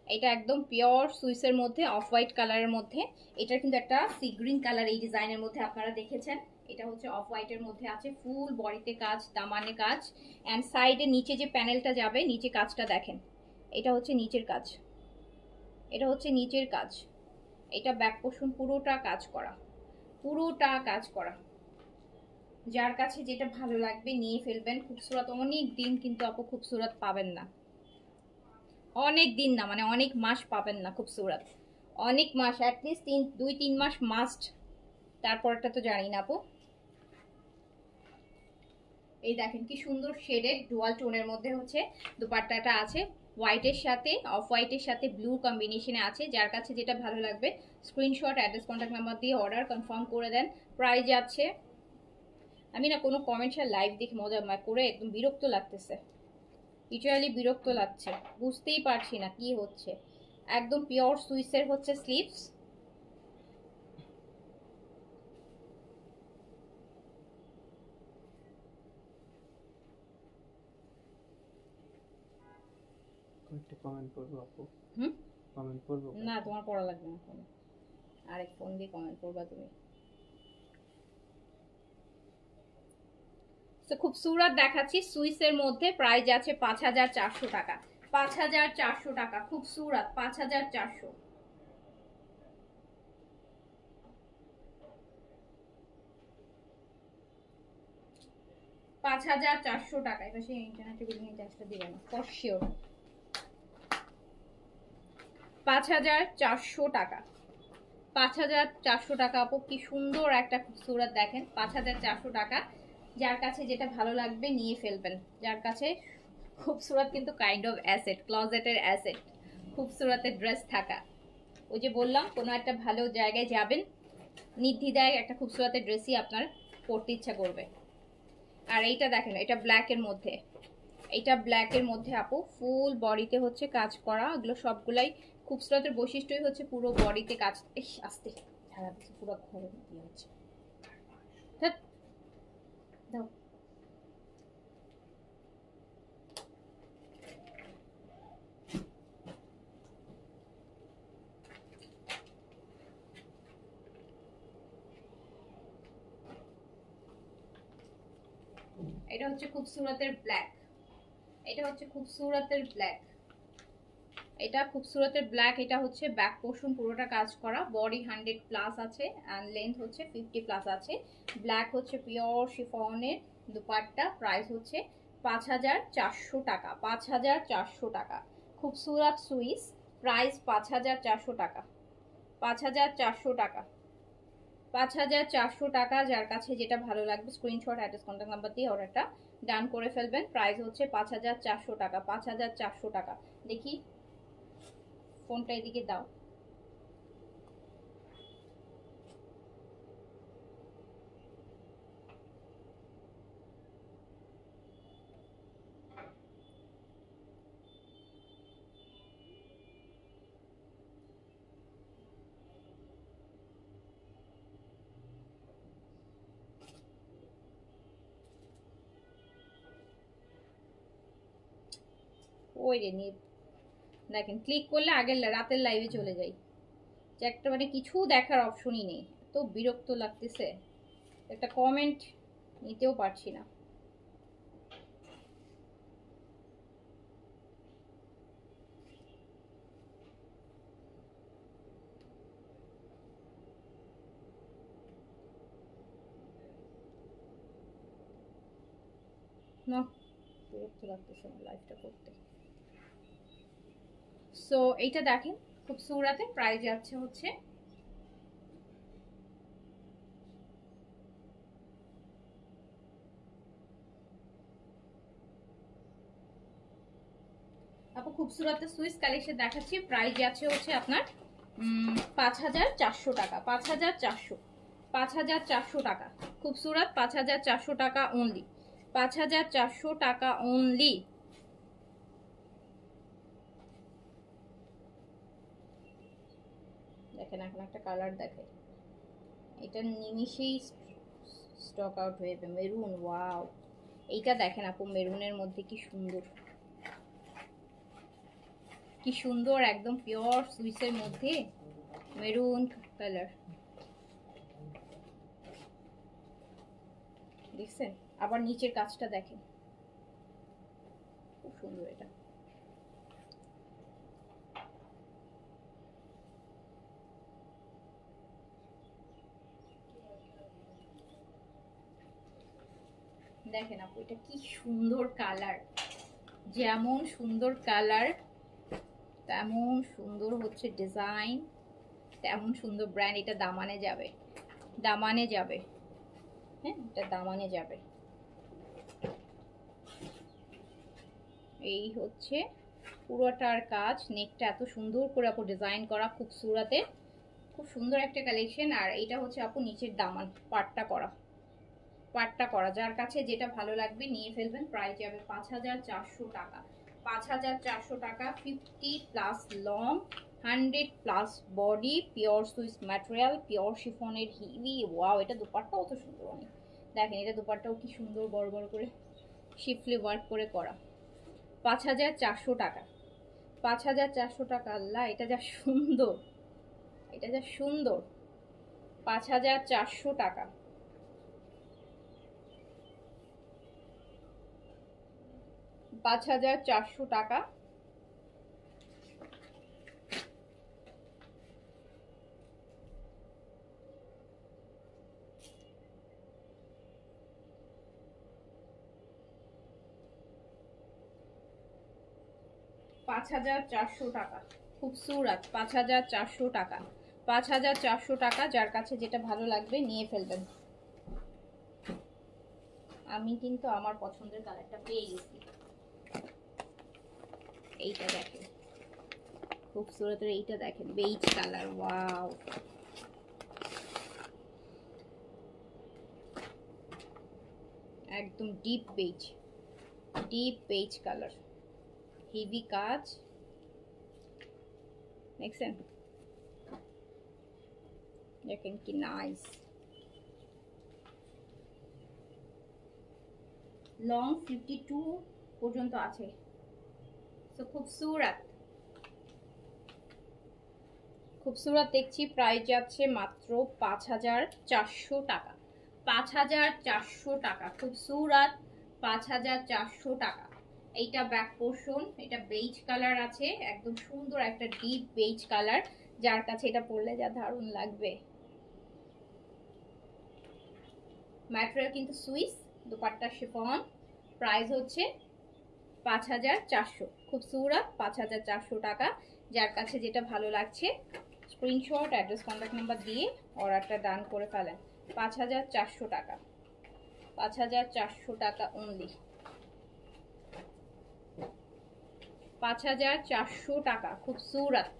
এটা একদম পিওর সুইসের মধ্যে অফ হোয়াইট কালারের মধ্যে। এটার কিন্তু একটা সি গ্রিন কালার এই ডিজাইনের মধ্যে আপনারা দেখেছেন। এটা হচ্ছে অফ হোয়াইটের মধ্যে আছে, ফুল বডিতে কাজ, দামানে কাজ, অ্যান্ড সাইডে নিচে যে প্যানেলটা যাবে নিচে কাজটা দেখেন। এটা হচ্ছে নিচের কাজ, এটা হচ্ছে নিচের কাজ। এটা ব্যাক পোর্শন পুরোটা কাজ করা, পুরোটা কাজ করা। যার কাছে যেটা ভালো লাগবে নিয়ে ফেলবেন। খুবসুরত অনেক দিন কিন্তু আপু খুবসুরত পাবেন না, অনেক দিন না মানে অনেক মাস পাবেন না খুবসুরত, অনেক মাস, অ্যাটলিস্ট 2-3 মাস মাস্ট। তারপরটা তো জানি না আপু। এই দেখেন কি সুন্দর শেডেড ডুয়াল টোনের মধ্যে হচ্ছে দুপাট্টাটা আছে, হোয়াইটের সাথে অফ হোয়াইটের সাথে ব্লু কম্বিনেশনে আছে। যার কাছে যেটা ভালো লাগবে স্ক্রিনশট, অ্যাড্রেস, কন্ট্যাক্ট নাম্বার দিয়ে অর্ডার কনফার্ম করে দেন। প্রাইস যাচ্ছে, আমি না কোনো কমেন্টস আর লাইভ দেখে মজা করে একদম বিরক্ত লাগতেছে, লিটারালি বিরক্ত লাগছে, বুঝতেই পারছি না কি হচ্ছে। একদম পিওর সুইসের হচ্ছে স্লিভস, একটা কমেন্ট করবো আপু? কমেন্ট করবো না তোমার পড়া লাগবে না, ফোনে আরেক ফোন দিয়ে কমেন্ট করবা তুমি। তো খুবসুরত দেখাচ্ছি সুইসের মধ্যে, প্রাইস আছে 5400 টাকা, 5400 টাকা, খুবসুরত 5400। 5400 টাকা। এবার সেই ইন্টারনেটে বিলিং ট্যাক্সটা দিবে না ফর শিওর। 5400 টাকা, 5400 টাকা আপু, কি সুন্দর একটা খুবসুরত দেখেন, 5400 টাকা। যার কাছে যেটা ভালো লাগবে নিয়ে ফেলবেন। যার কাছে খুবসুরত কিন্তু কাইন্ড অফ অ্যাসেট, ক্লজেটের অ্যাসেট, খুবসুরতের ড্রেস থাকা। ওই যে বললাম কোনো একটা ভালো জায়গায় যাবেন, নির্দ্বিধায় একটা খুবসুরতের ড্রেসই আপনার পরতে ইচ্ছা করবে। আর এইটা দেখেন, এটা ব্ল্যাকের মধ্যে, এটা ব্ল্যাকের মধ্যে আপু, ফুল বডিতে হচ্ছে কাজ করা। এগুলো সবগুলাই খুবসুরতের বৈশিষ্ট্যই হচ্ছে পুরো বডিতে কাজ। আস্তে ঝাড়া দিচ্ছে, পুরো ঘরে দিয়ে হচ্ছে। দাও, এটা হচ্ছে খুবসুরতের ব্ল্যাক, এটা হচ্ছে খুবসুরতের ব্ল্যাক, এটা খুবসুরতের ব্ল্যাক। এটা হচ্ছে ব্যাক পোর্শন পুরোটা কাজ করা, বডি 100+ আছে অ্যান্ড লেন্থ হচ্ছে 50+ আছে। ব্ল্যাক হচ্ছে পিওর শিফনের দুপাট্টা, প্রাইস হচ্ছে 5400 টাকা, 5400 টাকা। খুবসুরত সুইস, প্রাইস 5400 টাকা, 5400 টাকা, 5400 টাকা। যার কাছে যেটা ভালো লাগবে স্ক্রিনশট, অ্যাড্রেস, কন্ট্যাক্ট নাম্বার দিয়ে অর্ডারটা ডান করে ফেলবেন। প্রাইস হচ্ছে 5400 টাকা, 5400 টাকা। দেখি ফোনটা এদিকে দাও। ওই রে নিয়ে দেখেন, ক্লিক করলে আগের রাতের লাইভে চলে যাই, যে একটা মানে কিছু দেখার অপশনই নেই, তো বিরক্ত লাগতেছে, একটা কমেন্ট নিতেও পারছি না। না, বিরক্ত লাগতেছে না লাইভটা করতে। সো এইটা দেখেন খুবসুরতে, প্রাইস যাচ্ছে হচ্ছে আপু খুবসুরত সুইস কালেকশন দেখাচ্ছি, প্রাইস যাচ্ছে হচ্ছে আপনার 5,400 টাকা। 5,400 টাকা খুবসুরত, 5,400 টাকা অনলি, 5,400 টাকা অনলি। দেখেন এখন একটা কালার দেখে, এটা নিমিশেই স্টক আউট হয়ে যাবে। মেরুন, ওয়াও, এইটা দেখেন আপু, মেরুনের মধ্যে কি সুন্দর, কি সুন্দর, একদম পিওর সুইসের মধ্যে মেরুন কালার, দেখছেন? আবার নিচের কাজটা দেখেন, খুব সুন্দর। এটা দেখেন আপু, এটা কি সুন্দর কালার, যেমন সুন্দর কালার তেমন সুন্দর হচ্ছে ডিজাইন, তেমন সুন্দর ব্র্যান্ড। এটা দামানে যাবে, দামানে যাবে, হ্যাঁ এটা দামানে যাবে। এই হচ্ছে পুরোটার কাজ, নেকটা এত সুন্দর করে আপু ডিজাইন করা, খুব সুরাতে, খুব সুন্দর একটা কালেকশন। আর এটা হচ্ছে আপু নিচের দামান, পাটটা করা, পাটটা করা। যার কাছে যেটা ভালো লাগবে নিয়ে ফেলবেন। প্রাইস যাবে 5,400 টাকা, 5,400 টাকা। 50+ long, 100+ body, pure Swiss material, pure শিফনের হিভি। ওয়াও, এটা দুপাট্টাও অত সুন্দর অনেক। দেখেন এটা দুপাট্টাও কি সুন্দর, বড় বড় করে শিফলি ওয়ার্ক করে করা। 5,400 টাকা, 5,400 টাকা। আল্লাহ, এটা যা সুন্দর, এটা যা সুন্দর। 5,400 টাকা, 5,400 টাকা। পাঁচ হাজার 400 টাকা খুবসুরত, 5,400 টাকা, 5,400 টাকা। যার কাছে যেটা ভালো লাগবে নিয়ে ফেলবেন। আমি কিন্তু আমার পছন্দের কালারটা পেয়ে গেছি। এইটা দেখেন খুবসুরতের, এইটা দেখেন বেজ কালার, ওয়াও, একদম deep beige, deep beige colour, heavy কাজ, দেখছেন? দেখেন কি নাইস। লং 52 পর্যন্ত আছে। তো খুবসুরত, খুবসুরত দেখছি। প্রাইস যাচ্ছে মাত্র 5,400 টাকা, 5,400 টাকা খুবসুরত, 5,400 টাকা। এইটা ব্যাক পোর্শন, এটা বেজ কালার আছে, একদম সুন্দর একটা ডিপ বেজ কালার। যার কাছে এটা পরলে যা দারুণ লাগবে। ম্যাটেরিয়াল কিন্তু সুইস, দুপাট্টা শিফন। প্রাইস হচ্ছে 5,400, খুবসুরত, 5,400 টাকা। যার কাছে যেটা ভালো লাগছে স্ক্রিনশট, অ্যাড্রেস, কন্ট্যাক্ট নাম্বার দিয়ে অর্ডারটা ডান করে ফেলেন। 5,400 টাকা, 5,400 টাকা অনলি, 5,400 টাকা খুবসুরত।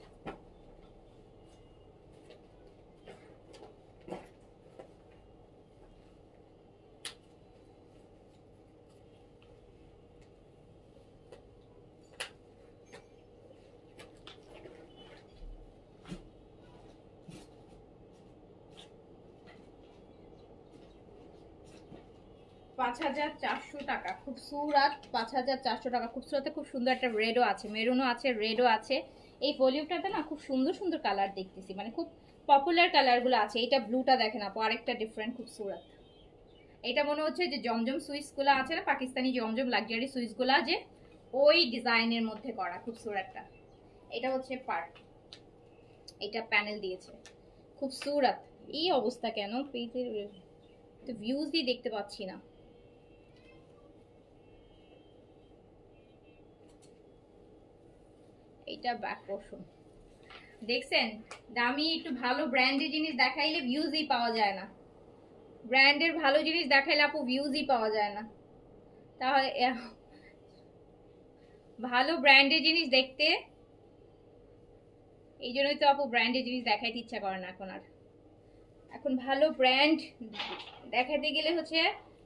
পাঁচ হাজার 400 টাকা খুবসুরত, 5,400 টাকা খুবসুরতে। খুব সুন্দর একটা রেডও আছে, মেরুনও আছে, রেডও আছে। এই ভলিউমটাতে না খুব সুন্দর সুন্দর কালার দেখতেছি, মানে খুব পপুলার কালারগুলো আছে। এইটা ব্লুটা দেখেন আপু, আরেকটা ডিফারেন্ট খুবসুরত। এটা মনে হচ্ছে যে জমজম সুইসগুলো আছে না, পাকিস্তানি জমজম লাক্সারি সুইসগুলো, যে ওই ডিজাইনের মধ্যে করা খুবসুরতটা। এটা হচ্ছে পার্ট, এটা প্যানেল দিয়েছে, খুবসুরত। এই অবস্থা কেন পেজের, তো ভিউজই দেখতে পাচ্ছি না। এটা ব্যাক পোর্শন, দেখছেন? দামি একটু ভালো ব্র্যান্ডের জিনিস দেখাইলে ভিউজই পাওয়া যায় না, ব্র্যান্ডের ভালো জিনিস দেখাইলে আপু ভিউজই পাওয়া যায় না। তাহলে ভালো ব্র্যান্ডের জিনিস দেখতে, এই জন্যই তো আপু ব্র্যান্ডের জিনিস দেখাইতে ইচ্ছা করে না এখন আর। এখন ভালো ব্র্যান্ড দেখাতে গেলে হচ্ছে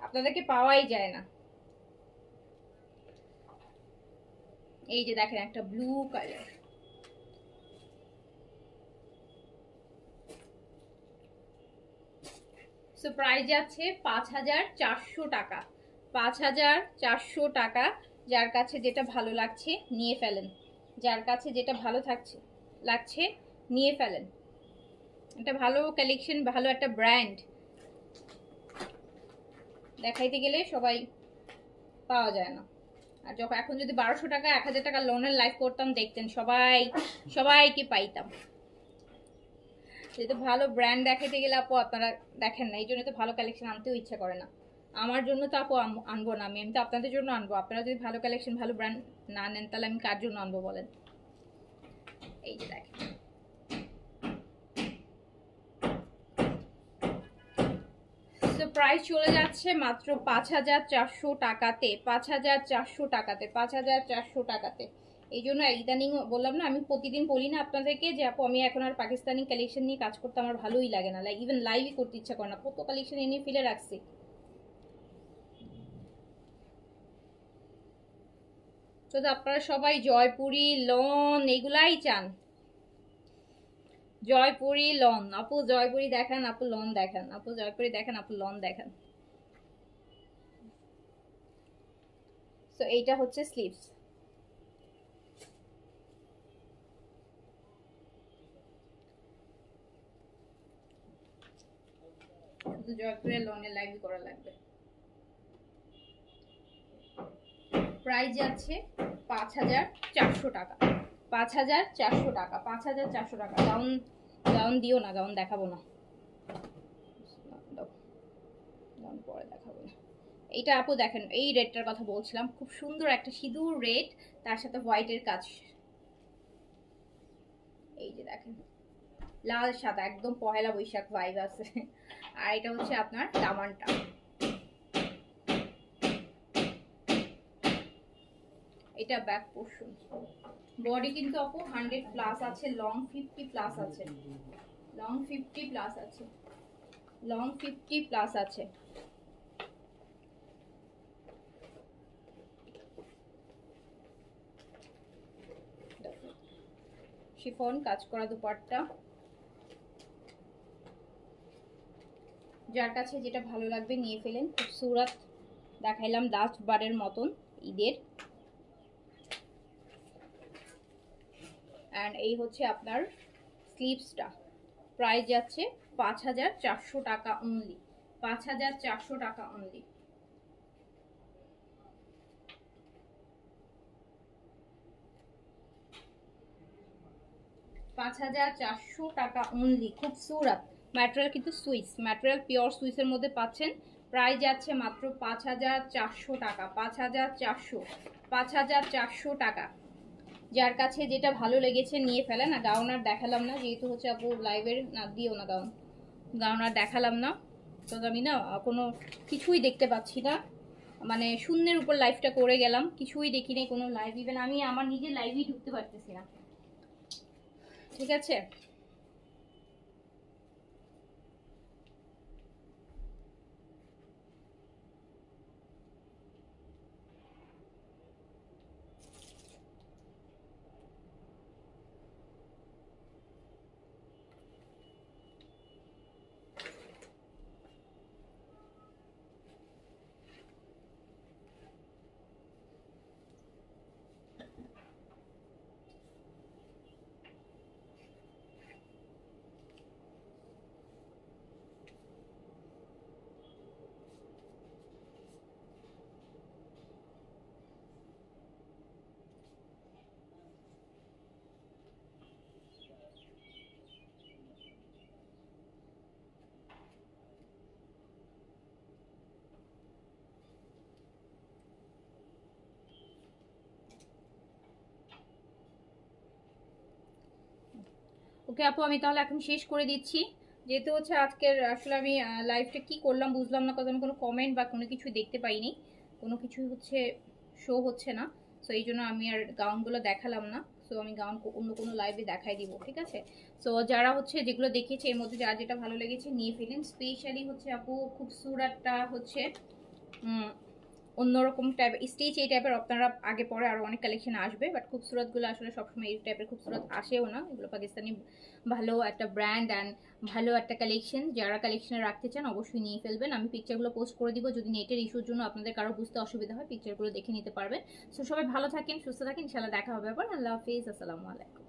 আপনাদেরকে পাওয়াই যায় না। এই যে দেখেন একটা ব্লু কালার, সো প্রাইস যাচ্ছে ৫,৪০০ টাকা। ৫,৪০০ টাকা। যার কাছে যেটা ভালো লাগছে নিয়ে ফেলেন, যার কাছে যেটা ভালো লাগছে নিয়ে ফেলেন। একটা ভালো কালেকশন, ভালো একটা ব্র্যান্ড দেখাইতে গেলে সবাই পাওয়া যায় না। আর যখন এখন যদি ১২০০ টাকা ১,০০০ টাকা লোনের লাইফ করতাম, দেখতেন সবাইকে পাইতাম। যেহেতু ভালো ব্র্যান্ড দেখাইতে গেলে আপু আপনারা দেখেন না, এই জন্য তো ভালো কালেকশন আনতেও ইচ্ছা করে না। আমার জন্য তো আপু আনবো না, আমি তো আপনাদের জন্য আনবো। আপনারা যদি ভালো কালেকশন ভালো ব্র্যান্ড না নেন তাহলে আমি কার জন্য আনবো বলেন। এই যে দেখেন, তো প্রাইস চলে যাচ্ছে মাত্র ৫,৪০০ টাকাতে। ৫,৪০০ টাকাতে, ৫,৪০০ টাকাতে। এই জন্য ইদানিং বললাম না, আমি প্রতিদিন বলি না আপনাদেরকে যে আপু আমি এখন আর পাকিস্তানি কালেকশন নিয়ে কাজ করতে আমার ভালোই লাগে না, ইভেন লাইভই করতে ইচ্ছা করে না, কত কালেকশন এনে ফেলে রাখছি। তো আপনারা সবাই জয়পুরি লন এগুলাই চান, জয়পুরি লন। আপু জয়পুরি দেখান, আপু লন দেখান, আপু জয়পুরি দেখান, আপু লন দেখান। তো এইটা হচ্ছে স্লিভস। শুধু জয়পুরের লনের লাইভ করা লাগবে। প্রাইস যাচ্ছে ৫,৪০০ টাকা। ৫,৪০০ টাকা, ৫,৪০০ টাকা। গাউন দিও না, গাউন দেখাবো না, গাউন পরে দেখাবো না। এইটা আপু দেখেন, এই রেডটার কথা বলছিলাম, খুব সুন্দর একটা সিঁদুর রেড, তার সাথে হোয়াইটের কাজ। এই যে দেখেন লাল সাদা, একদম পহেলা বৈশাখ ভাইব আছে। আর এটা হচ্ছে আপনার দামানটা। এটা ব্যাক পোর্শন। বডি কিন্তু আপু 100 প্লাস আছে, লং 50 প্লাস আছে, লং 50 প্লাস আছে, লং 50 প্লাস আছে। শিফন কাজ করা দুপাট্টা। যার কাছে যেটা ভালো লাগবে নিয়ে ফেলেন। খুবসুরত দেখাইলাম লাস্ট বারের মতন ঈদের। অ্যান্ড এই হচ্ছে আপনার স্লিভসটা। প্রাইস যাচ্ছে ৫,৪০০ টাকা অনলি, ৫,৪০০ টাকা অনলি। $৫,৪০০ টাকা অনলি। খুবসুরত ম্যাটেরিয়াল, কিন্তু সুইস ম্যাটেরিয়াল, পিওর সুইসের মধ্যে পাচ্ছেন। প্রাইস যাচ্ছে মাত্র ৫,৪০০ টাকা, ৫,৪০০, ৫,৪০০ টাকা। যার কাছে যেটা ভালো লেগেছে নিয়ে ফেলেন। আর গাউন আর দেখালাম না, যেহেতু হচ্ছে আপু লাইভের না, দিও না গাউন, গাউন আর দেখালাম না, তো আমি না কোনো কিছুই দেখতে পাচ্ছি না, মানে শূন্যের উপর লাইভটা করে গেলাম, কিছুই দেখি নাই কোনো লাইভ, ইভেন আমি আমার নিজের লাইভেই ঢুকতে পারতেছি না। ঠিক আছে, ওকে আপু আমি তাহলে এখন শেষ করে দিচ্ছি, যেহেতু হচ্ছে আজকের আসলে আমি লাইভটা কি করলাম বুঝলাম না, কারণ আমি কোনো কমেন্ট বা কোনো কিছু দেখতে পাইনি, কোনো কিছু হচ্ছে শো হচ্ছে না। সো এই জন্য আমি আর গাউনগুলো দেখালাম না। সো আমি গাউন অন্য কোনো লাইভে দেখাই দিব, ঠিক আছে? সো যারা হচ্ছে যেগুলো দেখেছে এর মধ্যে যার যেটা ভালো লেগেছে নিয়ে ফেলেন। স্পেশালি হচ্ছে আপু খুবসুরাতটা হচ্ছে অন্যরকম টাইপ স্টিচ, এই টাইপের আপনারা আগে পরে আরও অনেক কালেকশন আসবে, বাট খুবসুরতগুলো আসলে সবসময় এই টাইপের খুবসুরত আসেও না। এগুলো পাকিস্তানি ভালো একটা ব্র্যান্ড অ্যান্ড ভালো একটা কালেকশন। যারা কালেকশনে রাখতে চান অবশ্যই নিয়ে ফেলবেন। আমি পিকচারগুলো পোস্ট করে দিব, যদি নেটের ইস্যুর জন্য আপনাদের কারো বুঝতে অসুবিধা হয় পিকচারগুলো দেখে নিতে পারবেন। সো সবাই ভালো থাকেন, সুস্থ থাকেন, ইনশাআল্লাহ দেখা হবে আবার। আল্লাহ হাফিজ, আসসালামু আলাইকুম।